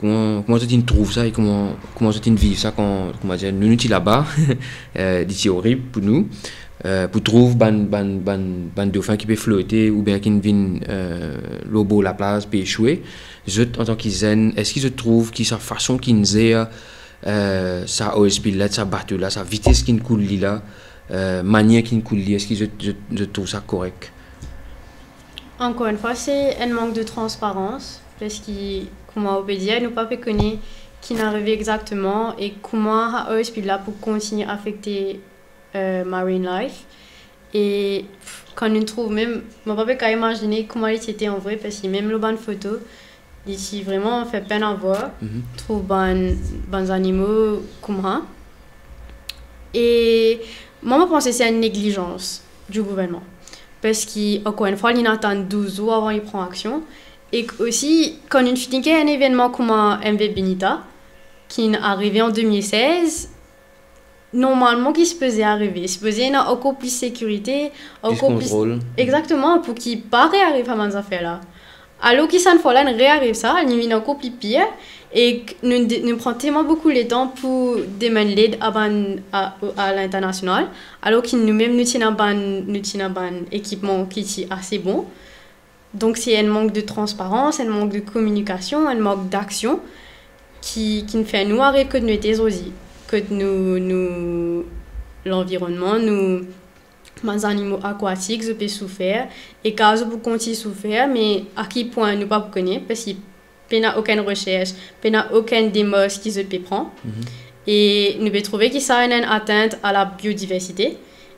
comment tu trouves ça et comment tu vis ça quand nous sommes là-bas, c'est horrible pour nous, pour trouver ban dauphin qui peut flotter ou bien qui vient l'eau la place peut échouer. En tant qu'Isen, est-ce qu'ils trouvent que sa façon qu'ils nous sa OSP là, sa bateau là, sa vitesse qui coule là, manière qui coule là, est-ce que je trouve ça correct? Encore une fois, c'est un manque de transparence parce que comment on peut dire, nous pas connaître qui n'arrive exactement et comment OSP là pour continuer à affecter marine life. Et quand nous trouvons même, on ne peut pas imaginer comment il était en vrai parce que même le ban photo, ici vraiment on fait peine à voir, trouve ban animaux comme ça. Et moi je pense que c'est une négligence du gouvernement parce qu'encore une fois il attend 12 jours avant qu'il prend action. Et aussi, quand on finit un événement comme MV Benita, qui est arrivé en 2016, normalement, qui se faisait arriver. Il se faisait encore plus sécurité, encore plus contrôle. Exactement, pour qu'il ne pas réarrive à ces affaires-là. Alors que cette fois-là, on réarrive ça, il est encore plus pire. Et nous prenons tellement beaucoup de temps pour demander l'aide à l'international, alors que nous-mêmes, nous avons un équipement qui est assez bon. Donc c'est un manque de transparence, un manque de communication, un manque d'action qui nous fait nous arriver que nous étions aussi, que nous l'environnement, les animaux aquatiques, je peux souffrir et quand je peux continuer à souffrir, mais à quel point nous pas connaître parce qu'il n'y a aucune recherche, il n'y a aucun démos qui se peut prendre et nous pouvons trouver que ça a une atteinte à la biodiversité.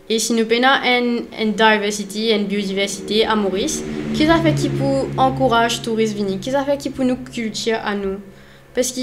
Et si nous avons une diversité, une biodiversité à Maurice, qu'est-ce que ça fait qui peut encourager les touristes venir? Qu'est-ce que ça fait qui peut nous culture à nous? Parce que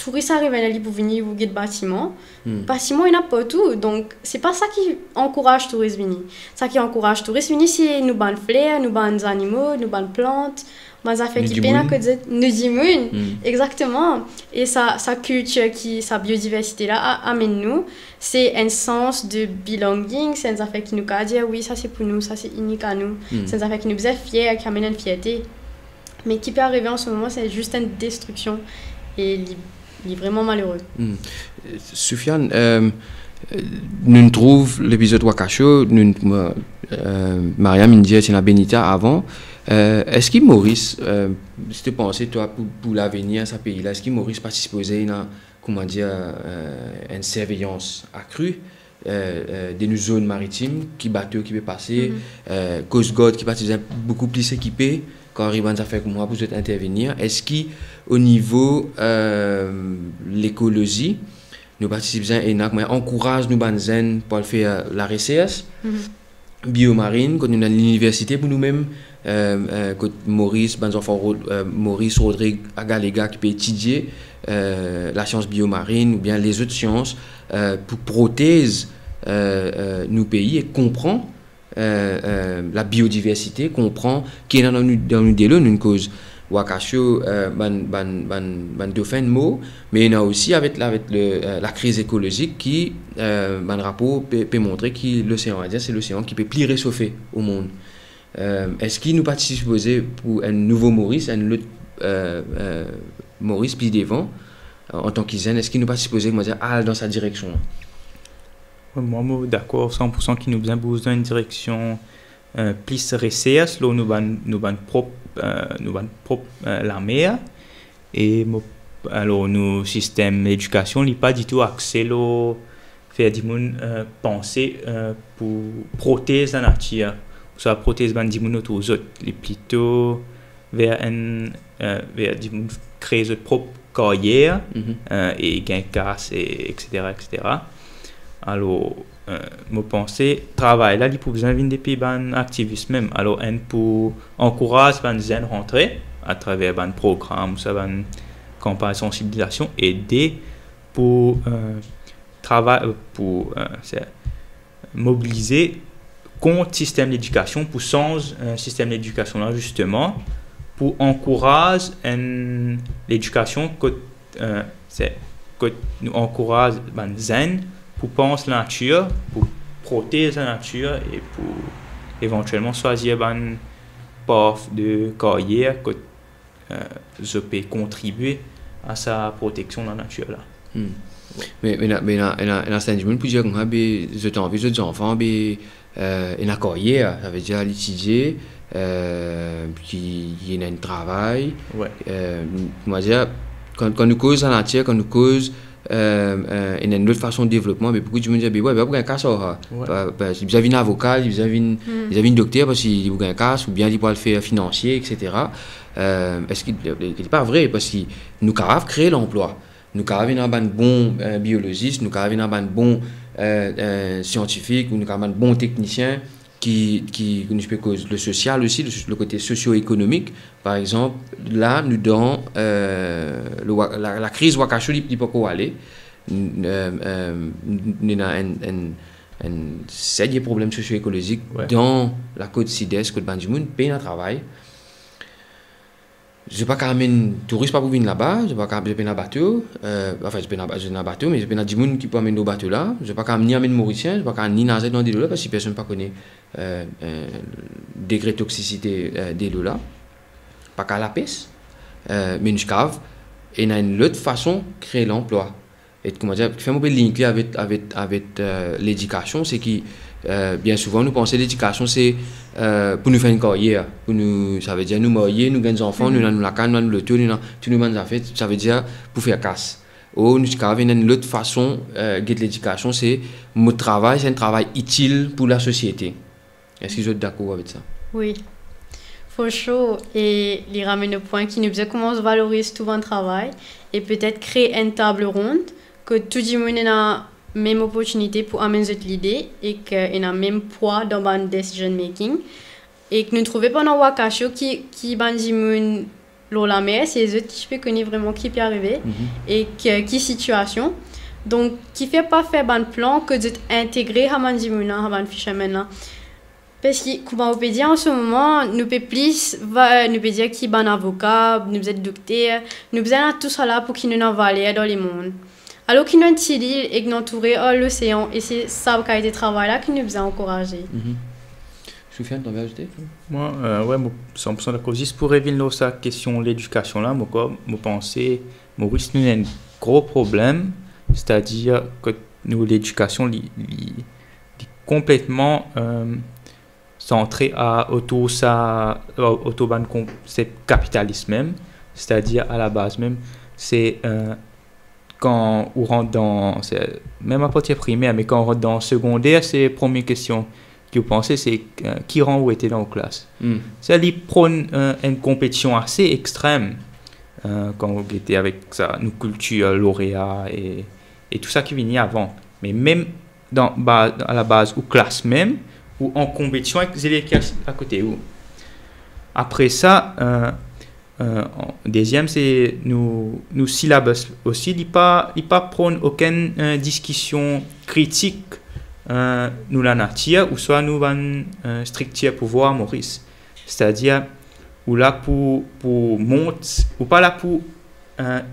touristes arrivent à pour venir vous guider bâtiment. Bâtiment, il n'y en a pas tout. Donc, c'est pas ça qui encourage les touristes à venir. Ça qui encourage les touristes à venir, c'est nous ban fleurs, nous ban animaux, nous ban plantes. Mais ça fait qu'il peine que nous dimons. Exactement. Et sa culture, sa biodiversité là, amène nous. C'est un sens de belonging. C'est un affaire qui nous dit oui, ça c'est pour nous, ça c'est unique à nous. C'est un affaire qui nous faisait fiers, qui amène une fierté. Mais qui peut arriver en ce moment, c'est juste une destruction. Et il est vraiment malheureux. Soufiane, nous trouvons l'épisode Wakasho, Mariam India, c'est la Benita avant. Est-ce que Maurice, si tu pensais toi pour l'avenir à ce pays-là, est-ce que Maurice participe à comment dire, une surveillance accrue de nos zones maritimes, qui bateaux qui peuvent passer, Coast Guard qui participe beaucoup plus équipé quand arrive à faire comme moi pour intervenir. Est-ce qu'au niveau l'écologie, nous participons à encourage nous pour faire la recherche biomarine, quand nous avons l'université pour nous-mêmes, Maurice, Maurice Rodrigue Agalega qui peut étudier la science biomarine ou bien les autres sciences pour protéger nos pays et comprendre la biodiversité, comprend qui est dans nous délai une cause Wakasho ban dauphin mot, mais il y a aussi avec la crise écologique qui ban rapport peut montrer que l'océan Indien c'est l'océan qui peut plus réchauffer au monde. Est-ce qu'il nous participe pour un nouveau Maurice, un autre Maurice plus devant en tant qu'Isen, est-ce qu'il nous participe dans sa direction? Moi, je suis d'accord 100% qu'il nous a besoin d'une direction plus recherche, là nous avons propre la mer. Et alors, nos systèmes d'éducation n'est pas du tout axé à faire du monde penser pour protéger la nature. Ça protéger les gens autour des autres, les plutôt vers du monde créer notre propre carrière et gain casse, etc. Alors, je pense que le travail là, il faut besoin de pays activistes même. Alors, pour encourager les gens à rentrer à travers un programme, une campagne de sensibilisation, aider pour mobiliser contre le système d'éducation, pour changer le système d'éducation là, justement, pour encourager l'éducation que nous encourage les gens pour penser la nature, pour protéger la nature et pour éventuellement choisir une path de carrière que je peux contribuer à sa protection de la nature là. Mais dans ce monde, pour dire qu'on a des enfants, une carrière, ça veut dire l'étudier, qui y a un travail. Moi dire quand nous cause la nature, quand nous cause il y a une autre façon de développement, mais beaucoup de gens disent ouais, pourquoi un cas ça ils avaient un avocat, ils avaient un docteur parce qu'ils ont un cas ou bien ils peuvent le faire financier, etc. Est-ce qu'il n'est pas vrai parce que nous avons créé l'emploi, nous avons un bon biologiste, nous avons un bon scientifique, nous avons un bon technicien qui nous peut cause le social aussi, le côté socio-économique. Par exemple, là, nous dans la crise Wakasho, il peut pas aller. Nous avons un sérieux problème socio-écologique dans la côte sud-est, côte Bandimoun, peine à travail. Je ne sais pas quand même touristes pas pour venir là-bas, je ne sais pas quand même un bateau, enfin je peux un bateau, mais je peux des gens qui peuvent amener nos bateaux là, je ne sais pas quand même ni amener Mauricien, je ne sais pas quand même ni nager dans des lots là, parce que personne ne connaît degré de toxicité des lots là, pas qu'à la pêche, mais une cave, et il y a une autre façon de créer l'emploi. Et comment dire, faire un peu link avec l'éducation, c'est que bien souvent nous pensons que l'éducation c'est pour nous faire une carrière, pour nous, ça veut dire nous marier, nous gagner des enfants, nous avons la canne, nous avons le tour, nous avons tout le monde fait, ça veut dire pour faire casse. Ou nous avons une autre façon de l'éducation, c'est mon travail, c'est un travail utile pour la société. Est-ce que vous êtes d'accord avec ça? Oui, for sure. Et il ramène au point qui nous dit comment on valorise tout votre travail et peut-être créer une table ronde que tout le monde a même opportunité pour amener cette idée et qu'il a même poids dans le decision making et que nous trouvons pendant Wakasho qui bandimoun la mer, c'est eux qui peut connaître vraiment qui peut arriver et qui situation. Donc, qui fait pas faire un plan que d'intégrer à Dimuna, à fisherman là. Parce que, comme on peut dire en ce moment, nous peut plus, nous peut dire qui est un avocat, nous êtes docteur, nous besoin tout ça là pour qu'ils nous envoient dans le monde. Alors qu'ils nous entourent et nous entourent l'océan, et c'est ça qui a été travail là qui nous besoin encourager. Soufiane, t'en veux ajouter? Moi, ouais, 100% d'accord. Juste pour revenir sur la question de l'éducation là, moi pense, Maurice, nous a un gros problème, c'est-à-dire que nous, l'éducation est complètement centrée autour de c'est capitalisme même, c'est-à-dire à la base même, c'est quand on rentre dans, même à partir primaire, mais quand on rentre dans secondaire, c'est la première question que vous pensez, c'est qui rend où était dans la classe. C'est-à-dire prône une compétition assez extrême quand on était avec ça, nos cultures, lauréats et tout ça qui venait avant. Mais même à la base, ou classe même, ou en compétition avec les élèves qui à côté. Après ça, deuxième, c'est nos syllabus aussi. Il n'y a pas prône aucune discussion critique nous la nature, ou soit nous avons strictement pouvoir Maurice. C'est-à-dire, ou là pour monter, ou pas là pour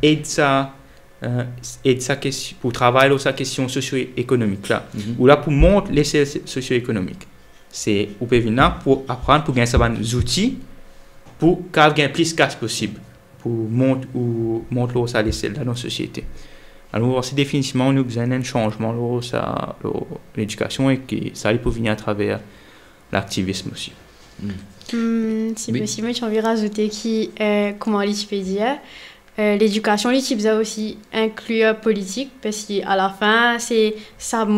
aider sa question, pour travailler sur sa question socio-économique là, ou là pour monter les socio-économiques. C'est ou peut venir pour apprendre, pour gagner des outils, pour gagner plus de possible, pour monter ça dans la société. Alors, c'est définitivement nous besoin d'un changement dans l'éducation et que ça peut venir à travers l'activisme aussi. Si possible, j'ai envie de rajouter comment tu peux dire, l'éducation, tu peux aussi inclure politique parce qu'à la fin, c'est ça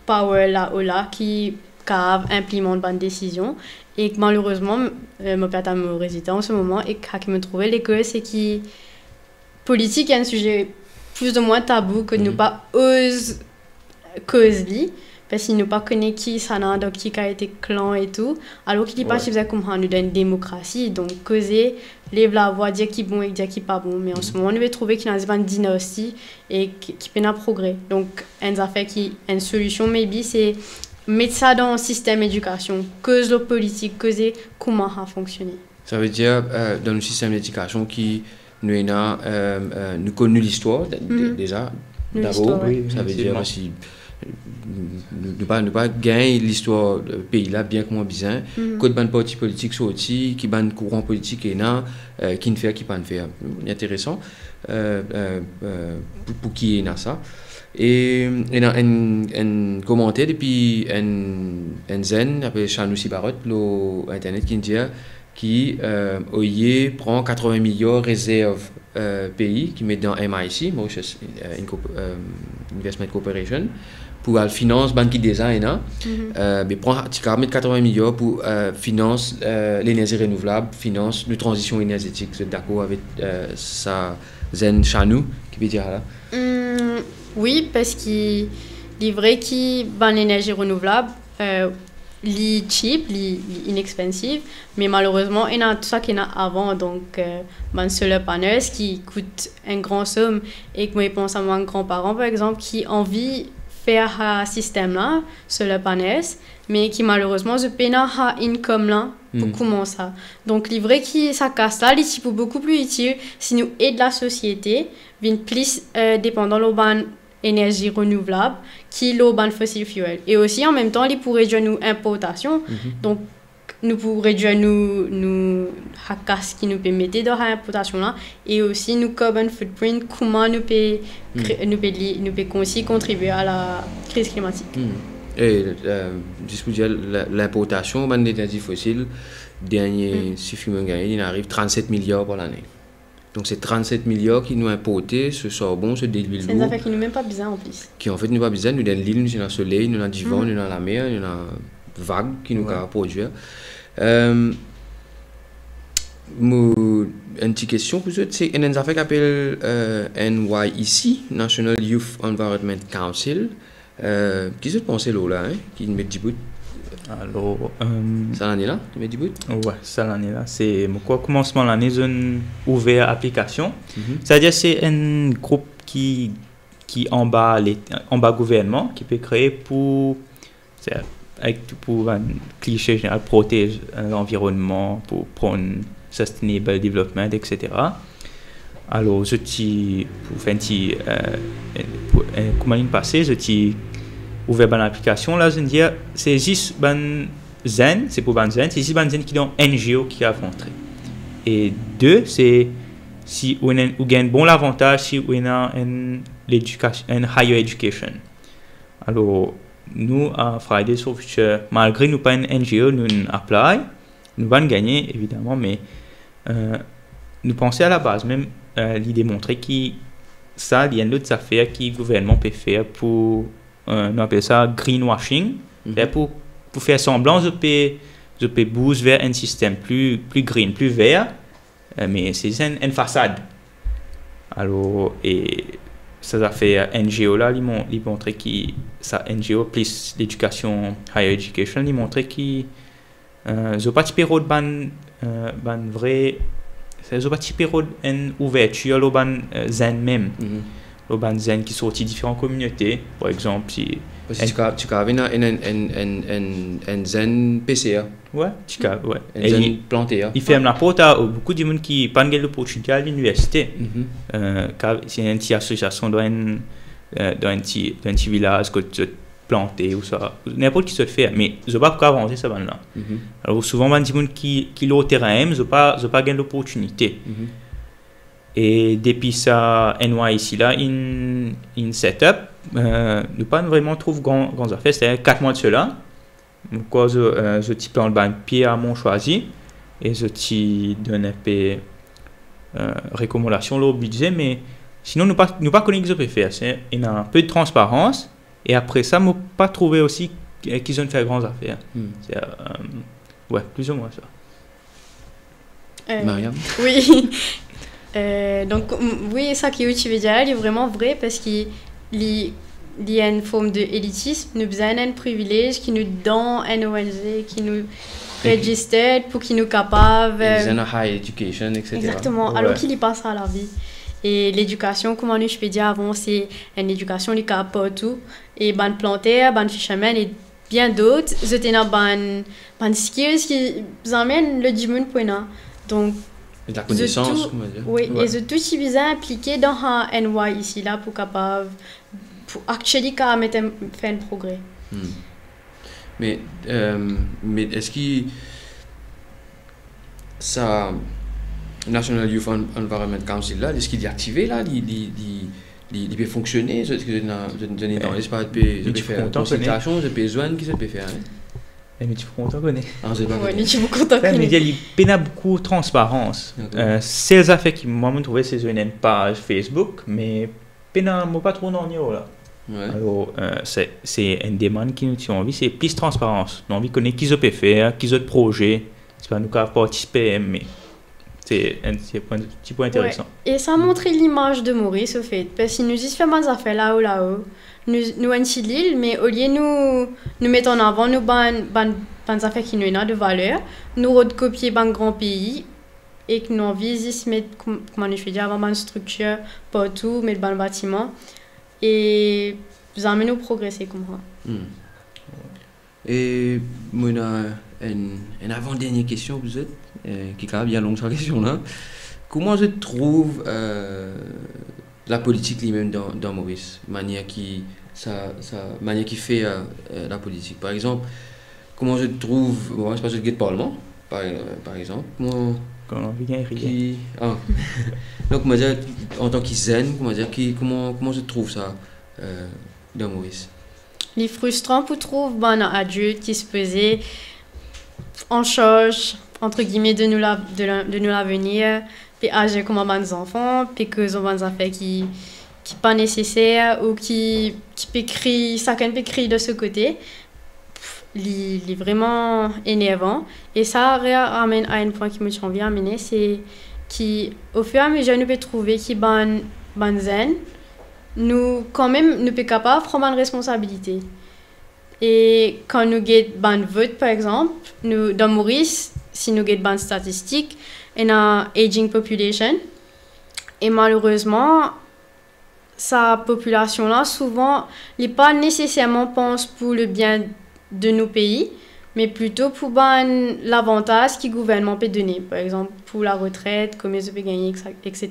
power là qui implémente une décision et que malheureusement, mon père est mon résident en ce moment et qui me trouvait l'école, c'est que politique est un sujet plus ou moins tabou que nous pas ose cause li parce qu'il nous pas connaît qui ça n'a donc qui a été clan et tout alors qu'il dit pas faisait comme nous dans une démocratie donc causer lève la voix dire qui bon et dire qui pas bon mais en ce moment on veut trouver qu'il y a une dynastie et qui peine à progrès donc une affaire qui une solution maybe c'est mettre ça dans le système d'éducation cause la politique causer comment ça fonctionner ça veut dire dans le système d'éducation qui nous connaissons l'histoire déjà d'abord, ça veut dire aussi nous pas gagner l'histoire du pays là bien comme bien que de parti politique sorti qui ban courant politique et qui ne fait qui pas ne faire intéressant pour qui est ça et un commentaire depuis un zen appelé Chanou Sibarot l'internet qui dit qui prend 80 millions de réserves pays qui met dans MIC, Mauritius Investment Corporation, pour la finance banque design, mais prend 80 millions pour finance l'énergie renouvelable, finance la transition énergétique. Vous êtes d'accord avec ça, Zen Chanou, qui veut dire là? Oui, parce qu'il est vrai que l'énergie renouvelable li cheap, li inexpensive, mais malheureusement, il y a tout ça qu'il y a avant, donc solar panels qui coûte un grand somme et que moi je pense à mon grand-parent par exemple qui envie faire un système là, solar panels, mais qui malheureusement je peine à income là pour commencer ça. Donc le vrai qui ça casse là, les types beaucoup plus utile si nous aide la société, vient plus dépendant de énergie renouvelable qui l'urban fossil fuel et aussi en même temps il pourrait réduire nos importations donc nous pour réduire nous hackas qui nous permettent dans l'importation là et aussi nous carbon footprint comment nous peut aussi contribuer à la crise climatique et juste pour dire l'importation d'énergie fossile dernier chiffre il arrive 37 milliards par l'année. Donc c'est 37 milliards qui nous importés ce charbon, ce d'huile lourde. C'est une affaire qui nous même pas besoin en plus. Qui en fait nous pas besoin, nous dans l'île, nous dans le soleil, nous dans du vent, nous dans la mer, nous dans vague qui nous va produire. Une petite question pour vous, c'est une affaire qui s'appelle NYEC, National Youth Environment Council. Qui se pense là, qui met du bout Alors, Ça l'année là, tu mets du bout? ouais, ça l'année là, c'est quoi commencement l'année une ouvert application. C'est-à-dire c'est un groupe qui en bas gouvernement qui peut créer pour un cliché général protéger l'environnement pour prendre sustainable development, etc. Alors je pour faire comment il passé je ouvert une application là je veux dire c'est juste ben zen c'est pour ben zen c'est juste ben zen qui est dans NGO qui a rentré et deux c'est si on gagne bon l'avantage si on a l'éducation une higher education. Alors nous à Fridays for Future malgré nous pas une NGO nous apply nous allons gagner évidemment mais nous pensons à la base même l'idée montrer qu'il ça il y a d'autres affaires que le gouvernement peut faire pour on appelle ça greenwashing pour faire semblant je peux booster vers un système plus green plus vert mais c'est une façade. Alors et ça a fait NGO là ils montré que ça NGO plus l'éducation higher education ils montré que je pas typer de ban vrai c'est pas typer une ouverture le ban zen même le ban zen qui sorti différentes communautés par exemple si tu as un zen PCA ouais un zen planté il ferme la porte à beaucoup de monde qui pas de l'opportunité à l'université car c'est une petite association dans un petit village que tu planter ou ça n'importe qui se fait mais je pas pourquoi avancer ça là alors souvent man dit monde qui le terrain je pas gagner l'opportunité et depuis ça NY ici là in setup nous pas vraiment trouve grand affaires c'est 4 mois de cela quoi je type en le pied à mon choisi et je t'y donne un peu recommandation au budget mais sinon nous pas connaître ce que je peux faire c'est il a un peu de transparence. Et après ça, je n'ai pas trouvé aussi qu'ils ont fait grandes affaires. C'est, ouais, plus ou moins ça. Mariam? Oui. Donc, oui, ça qui tu veux dire, il est vraiment vrai parce qu'il y a une forme d'élitisme. Nous avons un privilège qui nous donne un ONG, qui nous registre pour qu'il nous capable. Ils ont une high education, etc. Exactement, alors qu'il y passe à la vie. Et l'éducation, comme je peux dire avant, c'est une éducation qui a partout. Et ban planter, ban fisherman et bien d'autres, c'était ban skills qui amènent le dimanche pour nous. Donc, la connaissance, comment dire. Oui, et c'est tout si bien impliqué dans un NY ici là pour capable pour actually faire un progrès. Mais est-ce que ça National Youth Environment Council là, est-ce qu'il est activé là, il peut fonctionner, est-ce que donner dans l'espace de faire consultation, de besoin qui ça peut faire. Mais tu peux content connaître. Oui, tu peux content connaître. Il y a beaucoup de transparence. C'est les affaires qui moi me trouvé c'est une page Facebook, mais moi pas trop dans là. Alors c'est une demande qui nous tient envie, c'est plus de transparence. Nous envie de connaître qui ça peut faire, qui ça de projet, c'est pas nous qui participer mais c'est un petit point intéressant. Ouais. Et ça montre l'image de Maurice, au fait. Parce que nous y faisons des affaires là-haut. Nous en l'île, mais au lieu de nous mettre en avant, nous des affaires qui nous ont de valeur, nous recopier un grand pays et que nous envie de mettre, comment je vais dire, avoir une structure partout, mettre un bâtiment. Et vous amenez nous progresser comme ça. Et moi, une avant-dernière question, vous êtes qui est quand même bien longue, cette question-là. Comment je trouve la politique lui-même dans Maurice, manière qui fait la politique. Par exemple, comment je trouve, bon, je pense que je guette Parlement, par exemple. Quand on vient rien. Donc, comment dire, en tant que zen, comment je trouve ça dans Maurice. Les frustrants pour trouver un adulte qui se faisait en charge entre guillemets de nous l'avenir puis agir comme des enfants puis que sont des affaires qui pas nécessaires ou qui peut crier chacun peut crier de ce côté il est vraiment énervant et ça ramène à un point qui me tient envie d'amener c'est qu'au fur et à mesure nous peut trouver qui ban zen nous quand même nous peut capable prendre une responsabilité Et quand nous avons un vote, par exemple, nous, dans Maurice, si nous avons une statistique, on a aging population. Et malheureusement, sa population-là, souvent, n'est pas nécessairement pense pour le bien de nos pays, mais plutôt pour l'avantage que le gouvernement peut donner. Par exemple, pour la retraite, combien ils peuvent gagner, etc.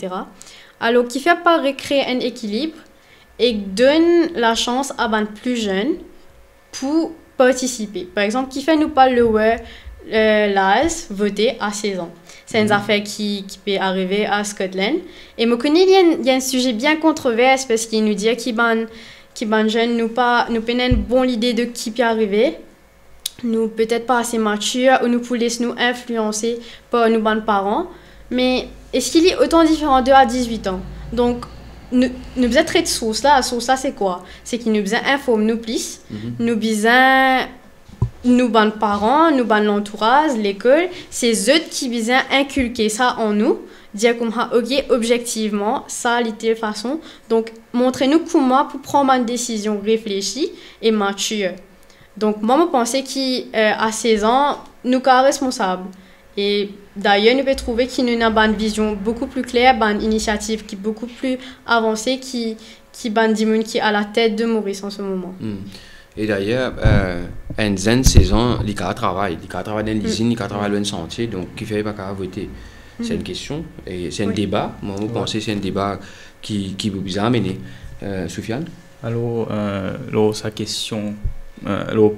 Alors, qui fait pas recréer un équilibre et donne la chance à les plus jeunes pour participer. Par exemple, qui fait nous pas le l'âge voter à 16 ans. C'est une affaire qui peut arriver à Scotland. Et je connais, il y a un sujet bien controversé parce qu'il nous dit qu'ils ban jeunes nous prennent une bonne idée de qui peut arriver. Nous peut-être pas assez matures ou nous pouvons nous influencer par nos parents. Mais est-ce qu'il est autant différent de à 18 ans? Donc, nous besoin de source là. La source là, c'est quoi? C'est qu'il nous besoin informer nous plus. Nous besoin nous parents, nous l'entourage, l'école, c'est eux qui besoin inculquer ça en nous, dire comme ok, objectivement, ça a de façon. Donc, montrez-nous comment pour prendre une décision réfléchie et mature. Donc, moi, je pensais qu'à 16 ans, nous sommes responsables. Et d'ailleurs, nous pouvons trouver qu'il y a une vision beaucoup plus claire, une initiative qui est beaucoup plus avancée, qui est à la tête de Maurice en ce moment. Et d'ailleurs, un jeune 16 ans, il travaille dans l'usine, il travaille dans le chantier, donc il ne fait pas qu'à voter. C'est une question, et c'est un débat. Moi, je pense que c'est un débat qui vous bien amené. Soufiane? Alors, sa question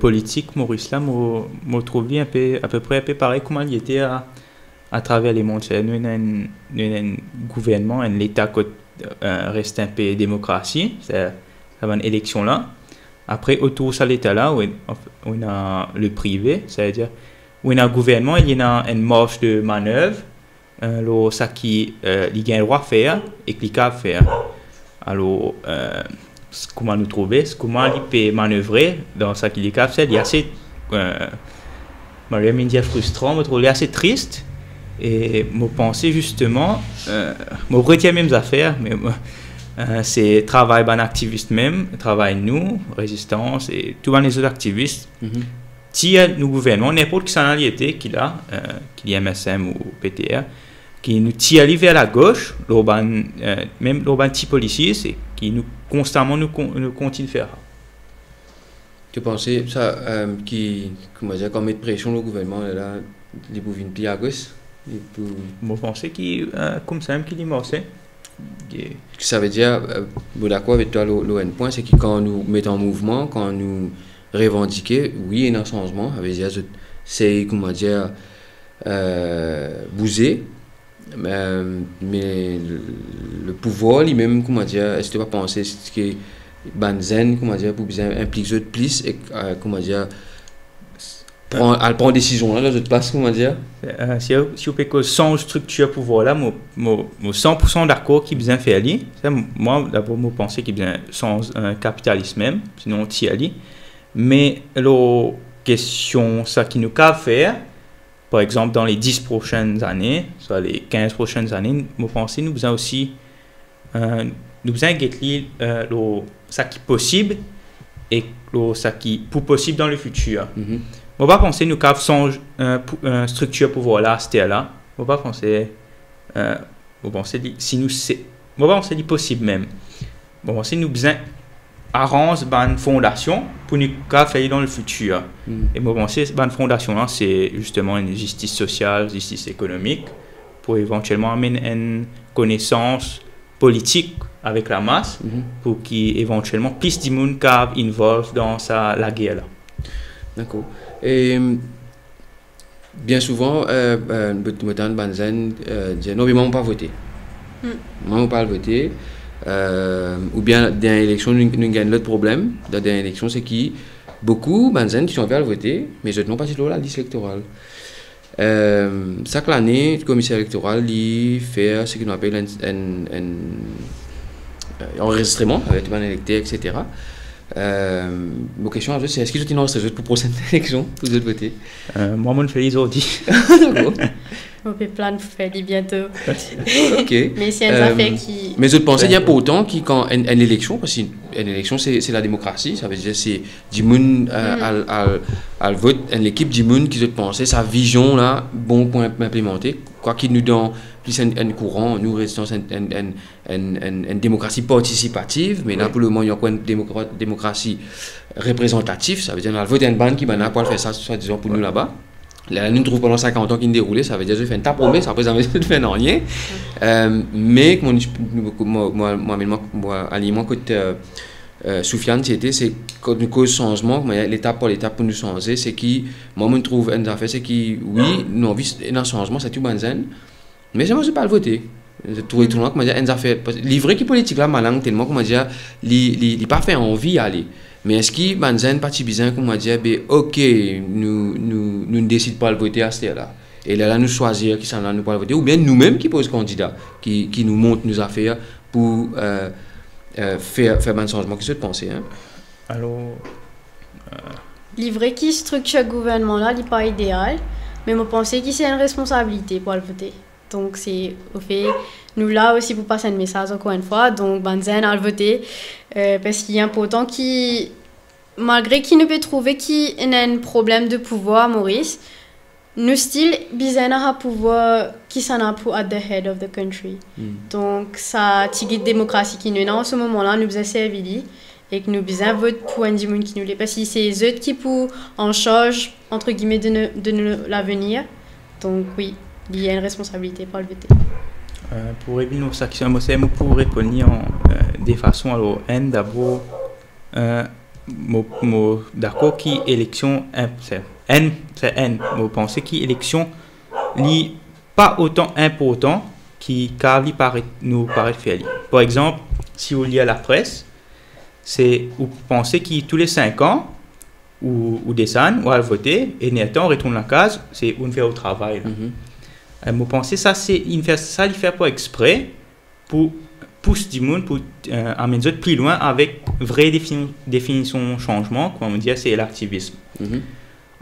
politique, Maurice, là, je trouve à peu près pareil comment il était à travers les mondes. Nous avons un gouvernement, un État qui reste un peu démocratie, c'est une élection là. Après, autour de cet État-là, on a le privé, c'est-à-dire où on a un gouvernement, il y a une marge de manœuvre, ça qui il a le droit de faire et qu'il peut faire. Alors, comment nous trouver, comment il peut manœuvrer dans ce qu'il peut faire, il est assez frustrant, je trouve assez triste. Et je pensais justement, je retiens même les affaires, mais c'est travail d'un activiste même, travail nous, résistance et tous les autres activistes. Si nous gouvernement, n'importe qui nationalité qu'il a, qu'il y ait MSM ou PTR, qui nous tire vers la gauche, même les petits policiers, c'est qui nous constamment nous continue de faire. Tu pensais ça comment dire, comme mettre pression le gouvernement là, les pouvaient une pile à gauche? Je pensais qu'il comme ça même qu'il est mort. Ça veut dire, d'accord avec toi, le point, c'est que quand nous mettons en mouvement, quand nous revendiquons, oui, il y a un changement, c'est, comment dire, bouger, mais le pouvoir, lui-même, comment dire, est-ce que tu vas penser que Banzen, comment dire, pour bien impliquer plus, et comment dire, elle prend décision là, je te passe, comment dire. Si on peut que sans structure pouvoir là, moi 100% d'accord qui besoin faire ali. Moi d'abord moi penser qu'il besoin sans capitalisme même, sinon t'y ali. Mais la question ça qui nous peut faire, par exemple dans les 10 prochaines années, soit les 15 prochaines années, moi penser nous besoin aussi nous besoin guetter ça qui est possible et ça qui pour possible dans le futur. Je ne vais pas penser nous avons sans structure pour voir là, c'était là. Je ne vais pas penser si nous c'est. Je ne vais pas penser possible même. Je vais penser nous besoin arrange une fondation pour nous faire dans le futur. Et je vais penser une fondation là, c'est justement une justice sociale, justice économique, pour éventuellement amener une connaissance politique avec la masse, pour qu'éventuellement plus de monde involve dans la guerre là. D'accord. Et bien souvent, Banzen dit non, mais moi, je ne vais pas voter. Moi, je ne vais pas voter. Ou bien, dans l'élection, nous avons l'autre problème. Dans l'élection, c'est que beaucoup Banzen qui sont vers voter, mais je n'ai pas passé la liste électorale. Chaque année, le commissaire électoral il fait ce qu'on appelle un enregistrement avec les électeurs, etc. Ma question c'est est-ce que tu as enregistré pour la prochaine élection pour voter? Moi, je fais les audits. On peut plan de faire bientôt. OK. Mais c'est une affaire qui... Mais je pense qu'il y a pas autant qui, quand une élection, parce qu'une élection, c'est la démocratie, ça veut dire c'est du monde à vote, l'équipe du monde qui se pense, sa vision là, bon pour implémenter, quoi qu'il nous donne plus un courant, nous restons une démocratie participative, mais là pour le moment, il y a quoi une démocratie représentative, ça veut dire qu'on a voté une bande qui va pas faire ça, soit disons pour nous là-bas. Là, nous trouvons pendant 50 ans qu'il déroulait, ça veut dire que je fais une tape promesse, après ça veut dire que je fais rien. Mais moi, aliment côté Soufiane, c'est quand nous cause changement, l'étape par l'étape pour nous changer, c'est qui, moi, je trouve une affaire, c'est qui, oui, nous avons vu un changement, c'est tout banzen, mais moi, je ne vais pas le voter. Je trouve tout le monde, une affaire, livrer qui politique là, malin, tellement, comment dire, il n'a pas fait envie d'y aller. Mais est-ce qu'il y a un parti bizarre qui m'a dit, ok, nous ne décidons pas de voter à ce là. Et là, nous choisir qui sont là, nous pas le voter, ou bien nous-mêmes qui posons candidat, qui nous montrent nos affaires pour faire un changement qui se pense. Hein. Alors. Livrer qui structure le gouvernement là, n'est pas idéal, mais je pense que c'est une responsabilité pour le voter. Donc, c'est au fait, nous là aussi pour passer un message encore une fois, donc Banzen a le voté, parce qu'il est important qui, malgré qu'il ne peut trouver qu'il y a un problème de pouvoir, Maurice, nous style, Bizarre a pouvoir qui s'en a pour at the head of the country. Donc, ça, tigit démocratie qui nous est en ce moment-là, nous besoin servir et que nous besoin voter pour un dimoun qui nous l'est, parce que c'est eux qui pour en charge, entre guillemets, de l'avenir. Donc, oui. Il y a une responsabilité pour le voter. Pour répondre à cette question, je pourrais répondre de façon alors d'abord d'accord qui élection c'est je pense qui élection n'est pas autant important qui car nous paraît faire. Par exemple, si vous lisez à la presse, c'est vous pensez que tous les 5 ans ou descend ou à voter et néanmoins on retourne la case, c'est on fait au travail. Je pense que ça, c'est il fait pas exprès pour pousser du monde pour amener plus loin avec vraie définition changement, comme on dit, c'est l'activisme.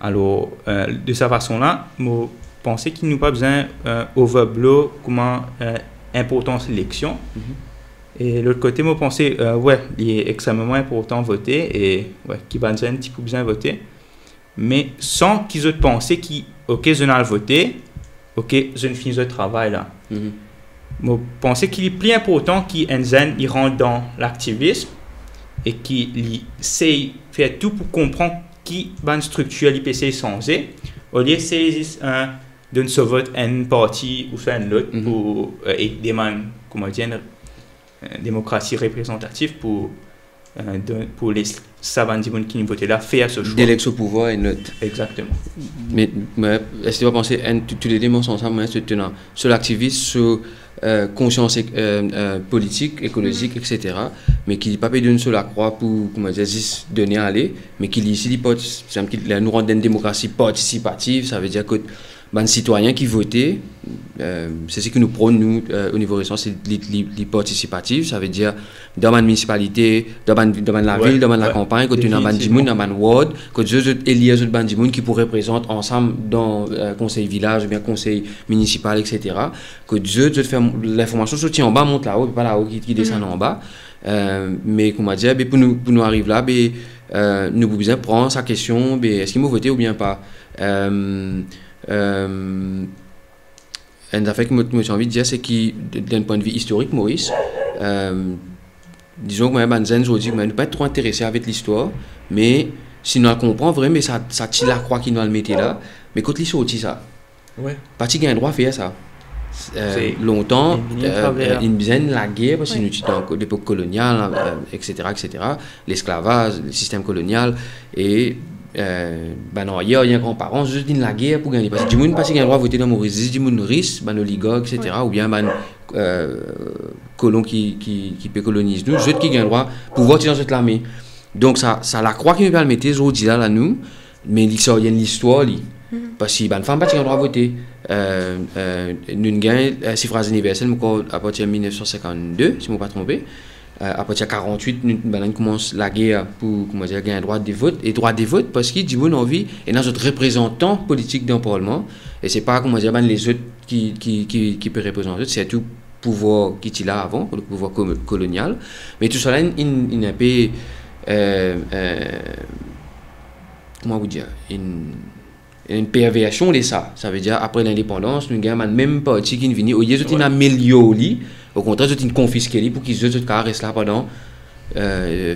Alors, de cette façon-là, je pense qu'il n'y a pas besoin overblow comment importance de l'élection. Et de l'autre côté, je pense ouais, il est extrêmement important de voter et ouais, qu'il va un petit peu besoin de voter, mais sans qu'ils aient pensé ok, je n'ai voté. Ok, je ne finis le travail là. Je pense qu'il est plus important qu'il rentre dans l'activisme et qu'il sait faire tout pour comprendre qui va une structure l'IPC changer. Au lieu de se voter un parti ou faire un autre et demander comment dire une démocratie représentative pour les savants qui nous votent là faire ce choix. D'élection au pouvoir et neutre. Exactement. Mais est-ce que tu vas penser tous les dimensions ensemble sur l'activisme, sur conscience politique, écologique, etc. Mais qui n'est pas payé d'une seule à croix pour comment dire, juste donner à aller, mais qui ici nous rend une démocratie participative, ça veut dire que les citoyens qui votent, c'est ce que nous prônons nous, au niveau récent, c'est les participatifs, ça veut dire dans ma municipalité, dans la ville, dans la campagne, quand tu as un dimoun, dans un ward, quand tu as élire un dimoun qui pourrait représenter ensemble dans le conseil village, ou bien conseil municipal, etc. Que Dieu te fait l'information sortie en bas, monte là-haut, pas là-haut qui descend en bas. Mais comme on dit, pour nous arriver là, nous pouvons bien prendre sa question, est-ce qu'il m'a voté ou bien pas. Une affaire que j'ai envie de dire, c'est que d'un point de vue historique, Maurice, disons que moi, je ne suis pas trop intéressé avec l'histoire, mais si nous la comprenons vraiment, ça tire la croix qui nous le mettait là, mais quand l'histoire aussi ça, pas qu'il y a un droit à faire ça. Longtemps, une dizaine la guerre, parce que nous étions dans l'époque coloniale, etc., l'esclavage, le système colonial, et non, il y a un grand-parent, juste dans la guerre pour gagner. Parce que du monde, parce qu'il y a un droit à voter dans Maurice, du monde riche, oligarque, etc., ou bien colon qui peut coloniser nous, juste qui a un droit pour voter dans cette armée. Donc, ça la croix qui nous permet de mettre aujourd'hui là, nous, mais il y a une histoire. Parce que les femmes n'ont pas le droit à voter. Nous avons gagné le suffrage universel à partir de 1952, si je ne me pas trompé. à partir de 48, nous commence la guerre pour gagner un droit de vote. Et droit de vote parce qu'il dit bon envie et dans notre représentant politique dans le Parlement. Et c'est pas les autres qui peuvent représenter, c'est tout pouvoir qui était là avant, le pouvoir colonial. Mais tout cela, il n'a pas comment vous dire, une perversion de ça. Ça veut dire après l'indépendance, nous avons même parti qui vient au lieu de améliorer, au contraire, de confisquer pour qu'ils restent là pendant.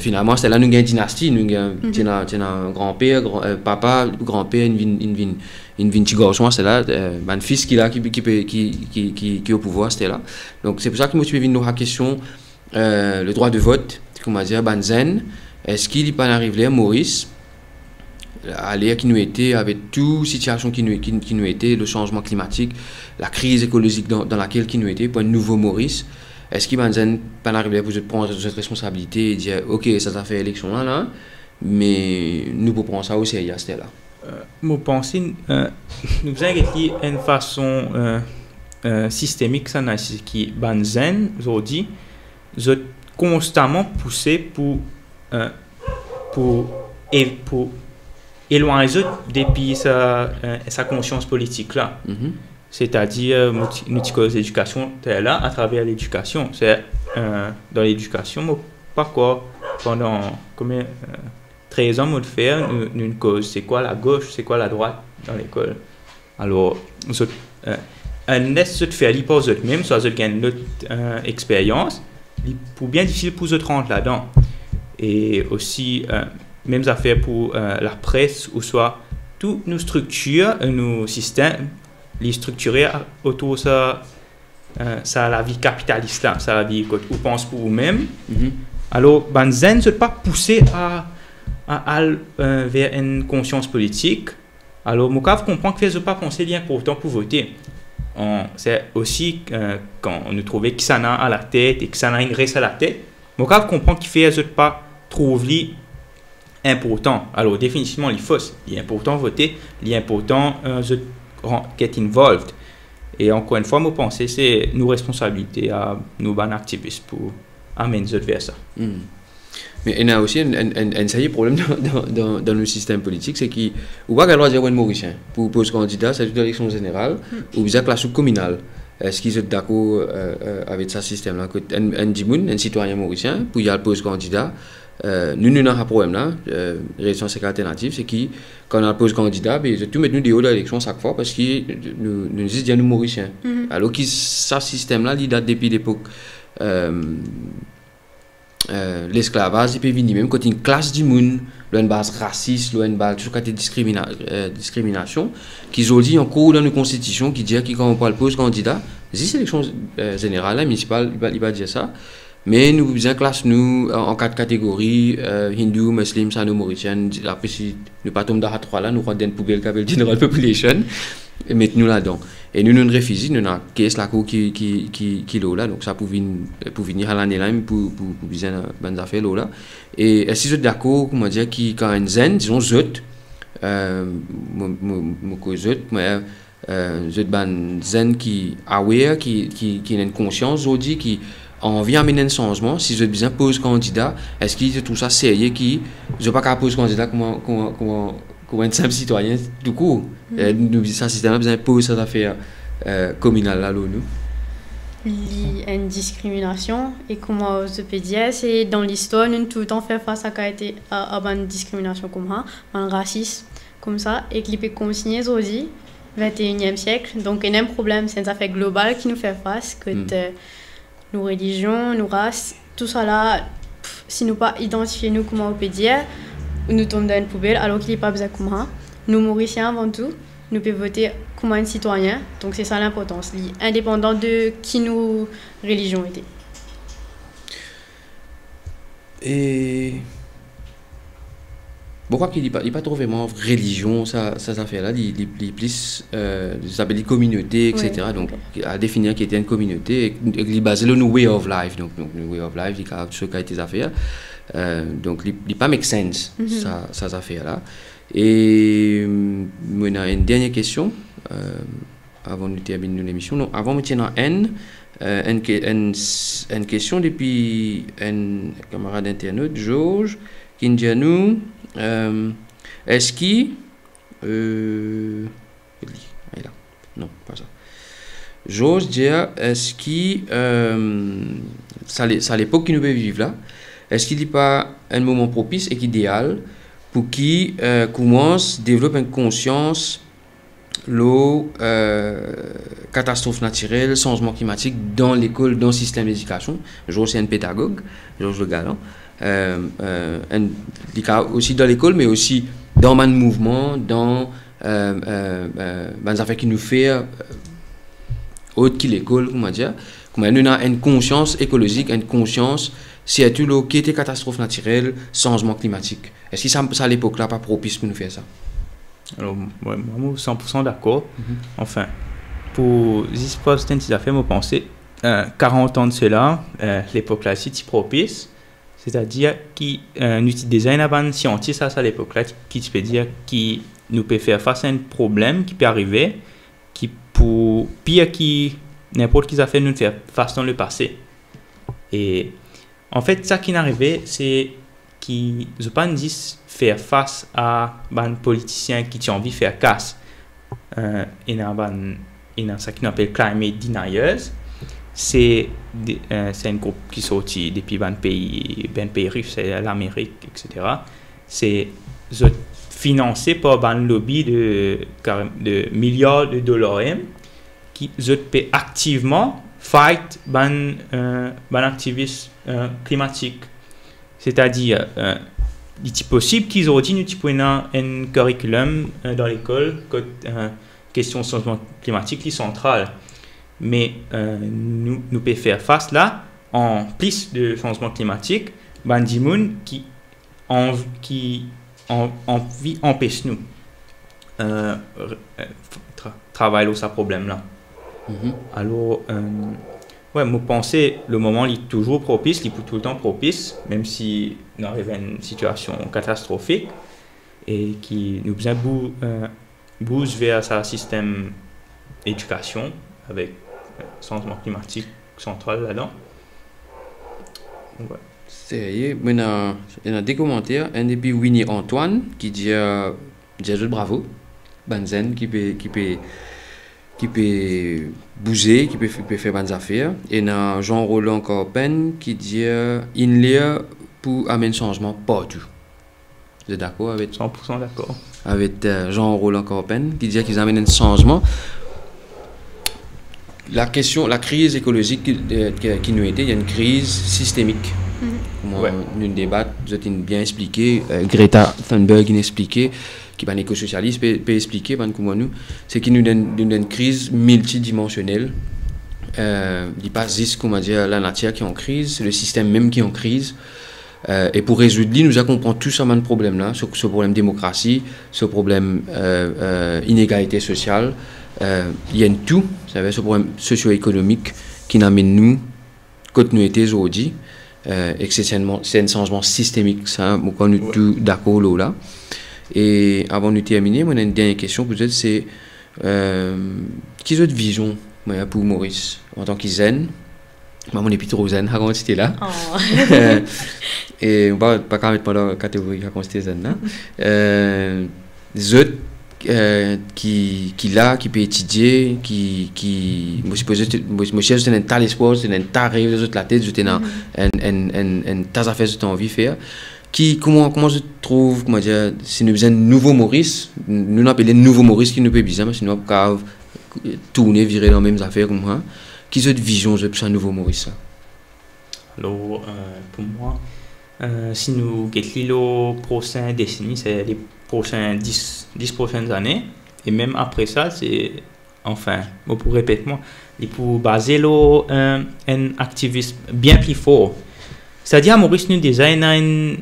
Finalement, c'est là nous avons une dynastie, nous avons un grand-père, papa, grand-père, une petit garçon, c'est là, un fils qui est au pouvoir, c'était là. Donc c'est pour ça que je me suis venu à la question le droit de vote, comment dire, Banzen, est-ce qu'il n'est pas arrivé à Maurice? À l'ère qui nous était, avec toute situation qui nous était, le changement climatique, la crise écologique dans laquelle qui nous était, pour un nouveau Maurice, est-ce qu'il va pas arriver pour prendre cette responsabilité et dire ok, ça a fait élection là, mais nous pouvons prendre ça au sérieux à cette là. Moi, pense nous avons une façon systémique, ça qui banzen, aujourd'hui, je constamment poussé pour éloigner depuis sa conscience politique là. C'est-à-dire nous avons l'éducation là à travers l'éducation. C'est dans l'éducation, pas quoi pendant 13 ans de faire une cause. C'est quoi la gauche, c'est quoi la droite dans l'école. Alors, un est de faire l'hypo même, soit de gagner notre expérience, pour bien difficile pour eux de rentrer là-dedans. Et aussi mêmes affaires pour la presse, ou soit toutes nos structures, nos systèmes, les structurer autour de ça, la vie capitaliste, là, ça la vie qu'on pense pour nous-mêmes. Alors, Banzen ne se pas pousser vers une conscience politique. Alors, Mokav comprend que ne pas penser l'important pour voter. C'est aussi quand on nous trouvait que ça n'a à la tête et que ça n'a une graisse à la tête, Mokav comprend qu'il fait ne pas trouver important. Alors, définitivement, il faut. Il est important voter, il est important get involved. Et encore une fois, je pense que c'est nos responsabilités à nous, activistes, pour amener les autres vers ça. Mais il y a aussi un sérieux problème dans le système politique, c'est qu'il n'y a pas le droit de dire un Mauricien pour poser candidat, c'est une élection générale, ou bien la sous-communale. Est-ce qu'ils sont d'accord avec ce système-là? Un citoyen mauricien, pour y aller poser candidat, nous avons un problème là, l'élection alternative, c'est que quand on pose candidat, tout mettre nous des hauts de l'élection chaque fois parce que nous disons nous Mauriciens. Alors que ce système-là, il date depuis l'époque l'esclavage, il peut venir même quand une classe du monde, une base raciste, une base tout côté discrimination, qu'ils ont dit encore dans nos constitutions qui dit que quand on parle pose candidat, si c'est l'élection générale, municipale, il va dire ça. Mais nous faisons classe nous en 4 catégories, hindou, musulmans, sano-mauriciens. Après, si nous ne pas tomber dans la 3 là, nous rendons une poubelle qui appelle General Population et mettons-nous là-dedans. Et nous nous refusons, nous avons caisse la cour qui est là, donc ça pour venir à l'année là, pour viser des affaires là. Et si vous êtes d'accord, comment dire, qui quand un zen, disons zut, mon zut, mais zut ban zen qui aware, qui a une conscience aujourd'hui, qui on vient amener un changement. Si je besoin pose candidat, est-ce qu'il tout ça sérieux qui je pas qu'à poser candidat comme un simple citoyen du coup nous ça système besoin poser cette affaire communale là nous il y a une discrimination et comment je peux dire c'est dans l'histoire nous tout le temps faire face à une discrimination comme ça un racisme comme ça et qui peut continuer aujourd'hui 21e siècle donc il y a un problème c'est une affaire globale qui nous fait face que nos religions, nos races, tout ça là, si nous pas identifier nous comment on peut dire, nous tombons dans une poubelle alors qu'il n'est pas besoin comme ça. Nous Mauriciens avant tout, nous pouvons voter comme un citoyen, donc c'est ça l'importance, indépendant de qui nos religions étaient. Et pourquoi qu'il n'est pas trop vraiment religion, ça affaire-là, il est plus, ça s'appelle communauté, etc. Oui, donc, à définir qu'il était une communauté, il est basé sur le way of life. Donc, le way of life, il a ce qui a été affaires. Donc, il n'est pas make sense, ça affaire-là. Et, on a une dernière question. avant de terminer l'émission. Donc, avant de tenir une question depuis un camarade internaute, Georges, qui nous dit à nous, est-ce qu'il... non, pas ça. J'ose dire, est-ce qu'il... c'est à l'époque qu'il nous peut vivre là. Est-ce qu'il n'y a pas un moment propice et idéal pour qu'il commence, développe une conscience, catastrophe naturelle, changement climatique dans l'école, dans le système d'éducation. Georges, c'est un pédagogue, Georges Le Galant. Aussi dans l'école, mais aussi dans le mouvement, dans les affaires qui nous fait autre que l'école, comment dire, comment nous avons une conscience écologique, une conscience c'est tout le qui était catastrophe naturelle, changement climatique. Est-ce que ça à l'époque là pas propice pour nous faire ça? Alors moi 100% d'accord. Enfin, pour this posten ça fait me penser 40 ans de cela, l'époque là c'est propice. C'est-à-dire qui utilise design avant scientiste à l'époque là qui peut dire qui nous peut faire face à un problème qui peut arriver qui pour pire qui n'importe qui a fait nous faire face dans le passé. Et en fait ça qui est arrivé c'est qui je pas dis faire face à un politicien qui a envie de faire casse il y a ça qui appelle climate deniers. C'est un groupe qui sorti depuis un pays riche, c'est l'Amérique, etc. C'est financé par un lobby de milliards de dollars qui peut activement fight activisme climatique. C'est-à-dire, il est possible qu'ils aient dit un curriculum dans l'école question de changement climatique qui est centrale. Mais nous pouvons faire face là, en plus de changement climatique, des gens qui empêchent nous travailler sur ce problème là. Alors, je pense que le moment est toujours propice, il est tout le temps propice, même si nous arrivons à une situation catastrophique et qui nous bouge vers un système d'éducation avec changement climatique central là-dedans. Ouais. Sérieux, il y a des commentaires. Un depuis Winnie Antoine qui dit bravo, Banzen qui peut bouger, qui peut faire bonnes affaires. Et il y a Jean-Roland Corpen qui dit il y a pour amener changement partout. Vous êtes d'accord avec 100% d'accord. Avec Jean-Roland Corpen qui dit qu'ils amènent un changement. La crise écologique qui nous était, il y a une crise systémique. Comment nous débat, vous avez bien expliqué, Greta Thunberg a expliqué, qui est un éco-socialiste, peut expliquer, c'est qu'il nous donne une crise multidimensionnelle. Il n'est pas juste, comment dire, la nature qui est en crise, c'est le système même qui est en crise. Et pour résoudre, nous comprenons tout ça, ce problème-là, ce problème démocratie, ce problème inégalité sociale. Il y a tout, ce problème socio-économique qui nous amène nous, quand nous étions aujourd'hui, et que c'est un changement systémique, ça, nous sommes tous d'accord là. Et avant de terminer, on a une dernière question, peut-être, c'est quelle est votre vision pour Maurice en tant que zen? Moi, on est plutôt zen, quand c'était là. Oh. Et on va pas mettre dans la catégorie quand c'était zen là. Les autres qui peut étudier, moi c'est un tas d'espoir, c'est un tas de rêves de la tête, c'est un tas d'affaires que tu as envie de faire. Comment je trouve, comment dire, si nous avons un nouveau Maurice, nous appelons nouveau Maurice qui nous peut bizarre, mais si nous avons tourner, virer dans les mêmes affaires comme moi, qui est votre vision de ce nouveau Maurice là? Alors, pour moi, si nous regardons les prochaines décennies, c'est les prochaines 10 prochaines années, et même après ça, c'est, enfin, pour répéter moi, il faut baser un activisme bien plus fort. C'est-à-dire, Maurice nous déjà une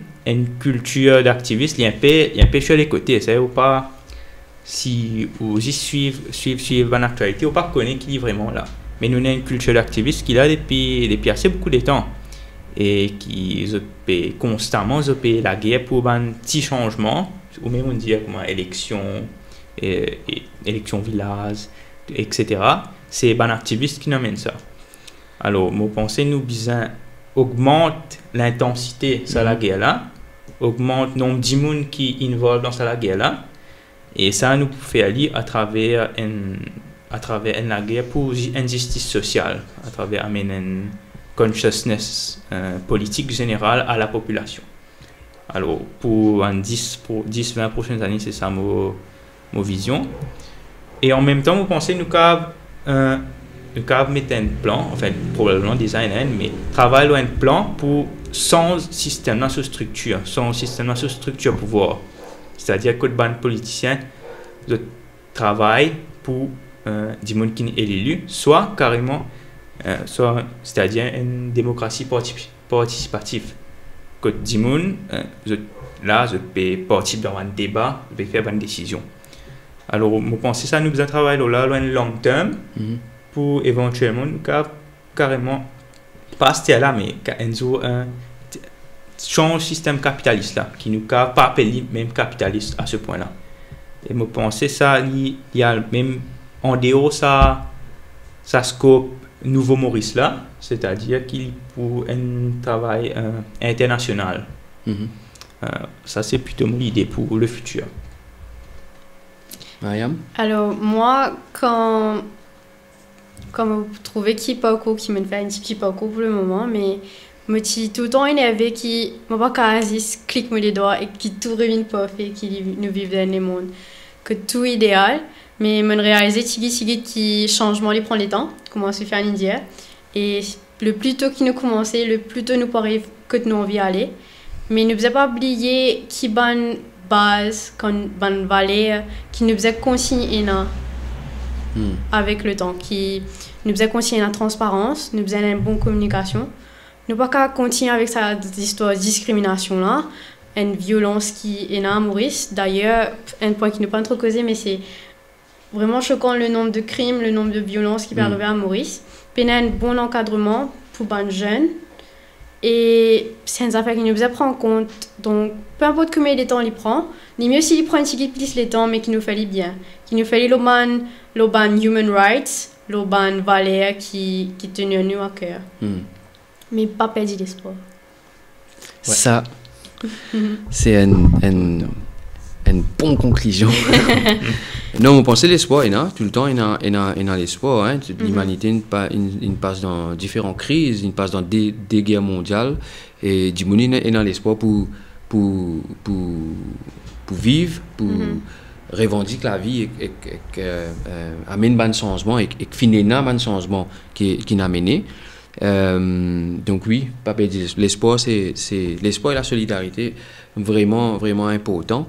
culture d'activiste, il y a un peu sur les côtés, c'est ou pas, si vous y suivez une actualité, ou pas connaître qui est vraiment là. Mais nous avons une culture d'activiste qui est là depuis assez beaucoup de temps. Et qui peut constamment la guerre pour un petit changement, ou même on dit comme élection village, etc. C'est les activistes qui amènent ça. Alors, moi, pense nous besoin augmente l'intensité de la guerre là, augmente le nombre de gens qui involvent dans la guerre là, et ça nous fait aller à travers la guerre pour une justice sociale, à travers une consciousness politique générale à la population. Alors, pour 10-20 prochaines années, c'est ça ma vision. Et en même temps, vous pensez nous avons mettre un plan, enfin probablement designer, mais travailler un plan pour sans système sous structure, pouvoir. C'est-à-dire que les politiciens travaillent pour des gens qui sont élus, soit carrément, c'est-à-dire une démocratie participative. Que des gens là, je peux participer dans un débat, je peux faire une décision. Alors, je pense que ça nous besoin de travailler là, un long terme. Pour éventuellement nous carrément pas rester là, mais change le système capitaliste là, qui nous pas appelé même capitaliste à ce point là. Et je pense que ça, il y a même en dehors ça scope nouveau Maurice là, c'est-à-dire qu'il pour un travail international. Ça c'est plutôt mon idée pour le futur. Mariam? Alors moi, comme vous trouvez qui pas au qui me fait un petit pas au pour le moment, mais me suis tout le temps énervé qui m'a pas quasi clique les doigts et qui tout revient pas fait qui nous vivent dans le monde que tout idéal, mais me réaliser qui changement les prend les temps comment se faire en Indie et le plus tôt qui nous commencer le plus tôt nous paraît que nous envie aller, mais ne vous pas oublier qui bonne base quand bonne valeur qui nous faisait consigner avec le temps, qui nous faisait continuer la transparence, nous faisait une bonne communication. Nous ne pouvons pas continuer avec cette histoire de discrimination là, une violence qui est là à Maurice. D'ailleurs, un point qui n'est pas trop causé, mais c'est vraiment choquant le nombre de crimes, le nombre de violences qui peut arriver à Maurice. Puis il y a un bon encadrement pour les jeunes. Et c'est une affaire qui nous prend en compte. Donc, peu importe combien de temps il prend, ni mieux s'il prend un petit peu plus de temps, mais qu'il nous fallait bien. Qu'il nous fallait l'oban human rights, l'oban valeur qui tenait nous à cœur. Mais pas perdre l'espoir. Ouais. Ça, c'est une bonne conclusion. Non, on pensait l'espoir, tout le temps, il y a l'espoir. Hein. L'humanité passe dans différentes crises, il passe dans des guerres mondiales. Et du monde, il y a l'espoir pour vivre, pour revendiquer la vie et amener un changement et finir un changement qui a mené. Donc oui, pas perdre l'espoir, c'est l'espoir et la solidarité vraiment important.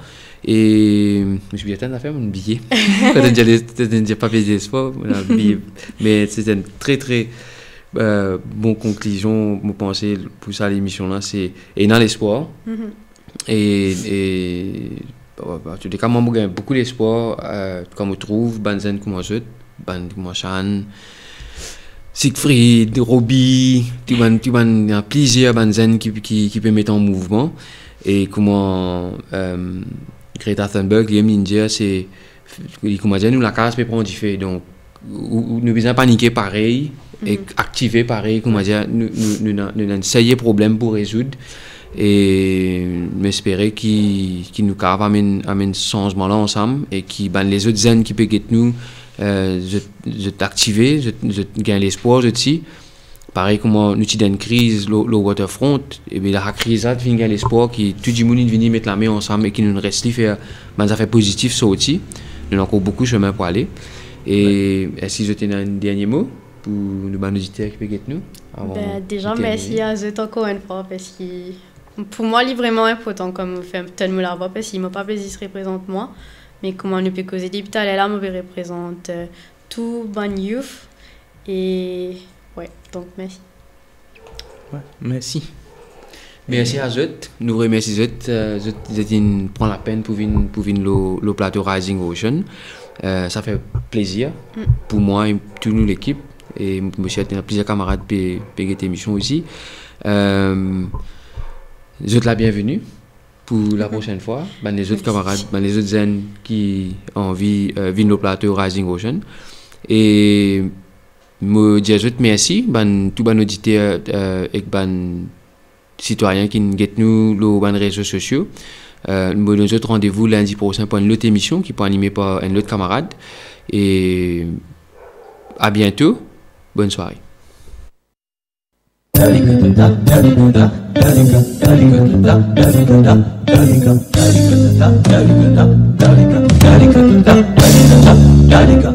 Et je suis bien à faire mon billet. Déjà pas perdre l'espoir, mais c'est une très très bonne conclusion. Je pense pour ça l'émission là, c'est et dans l'espoir et en tout cas moi j'ai beaucoup d'espoir quand je trouve Banzen comme je comme Chan Siegfried, Robbie, tu as plusieurs bandes qui peuvent mettre en mouvement. Et comment Greta Thunberg, Liam Ninja, c'est comment dire, nous la case peut prendre du fait. Donc, nous besoin paniquer pareil et activer pareil. Comment dire, nous essayons problème pour résoudre et m'espérer qu'il nous amène un changement là ensemble et qui les autres zen qui peuvent être nous. Je t'activer, je gagne l'espoir aussi. Pareil comme nous avons une crise, le waterfront, et bien la crise ça vient gagner l'espoir qui tout le monde vient mettre la main ensemble et qui nous reste faire des affaires positives ça aussi. Nous avons encore beaucoup de chemin pour aller. Et est-ce que vous avez un dernier mot pour nous auditeurs qui peuvent être nous? Déjà merci à vous encore une fois parce que pour moi c'est vraiment important comme vous faites tellement la voix parce qu'il m'a pas plaisir se représente moi. Mais comment on peut causer des petits là, on représente tout bon youth et ouais, donc merci. Ouais, merci. Merci à vous. Nous remercions vous prend la peine pour venir le plateau Rising Ocean. Ça fait plaisir pour moi et toute l'équipe et monsieur a plusieurs camarades pour cette émission aussi. Vous êtes la bienvenue. Pour la prochaine fois, les autres camarades, les autres zen qui ont envie de venir au plateau Rising Ocean. Et me dire merci tout ban auditeur et ban citoyens qui nous guettent nous les réseaux sociaux. Nous nous autres rendez-vous lundi prochain pour une autre émission qui peut animer par un autre camarade. Et à bientôt. Bonne soirée. Dalika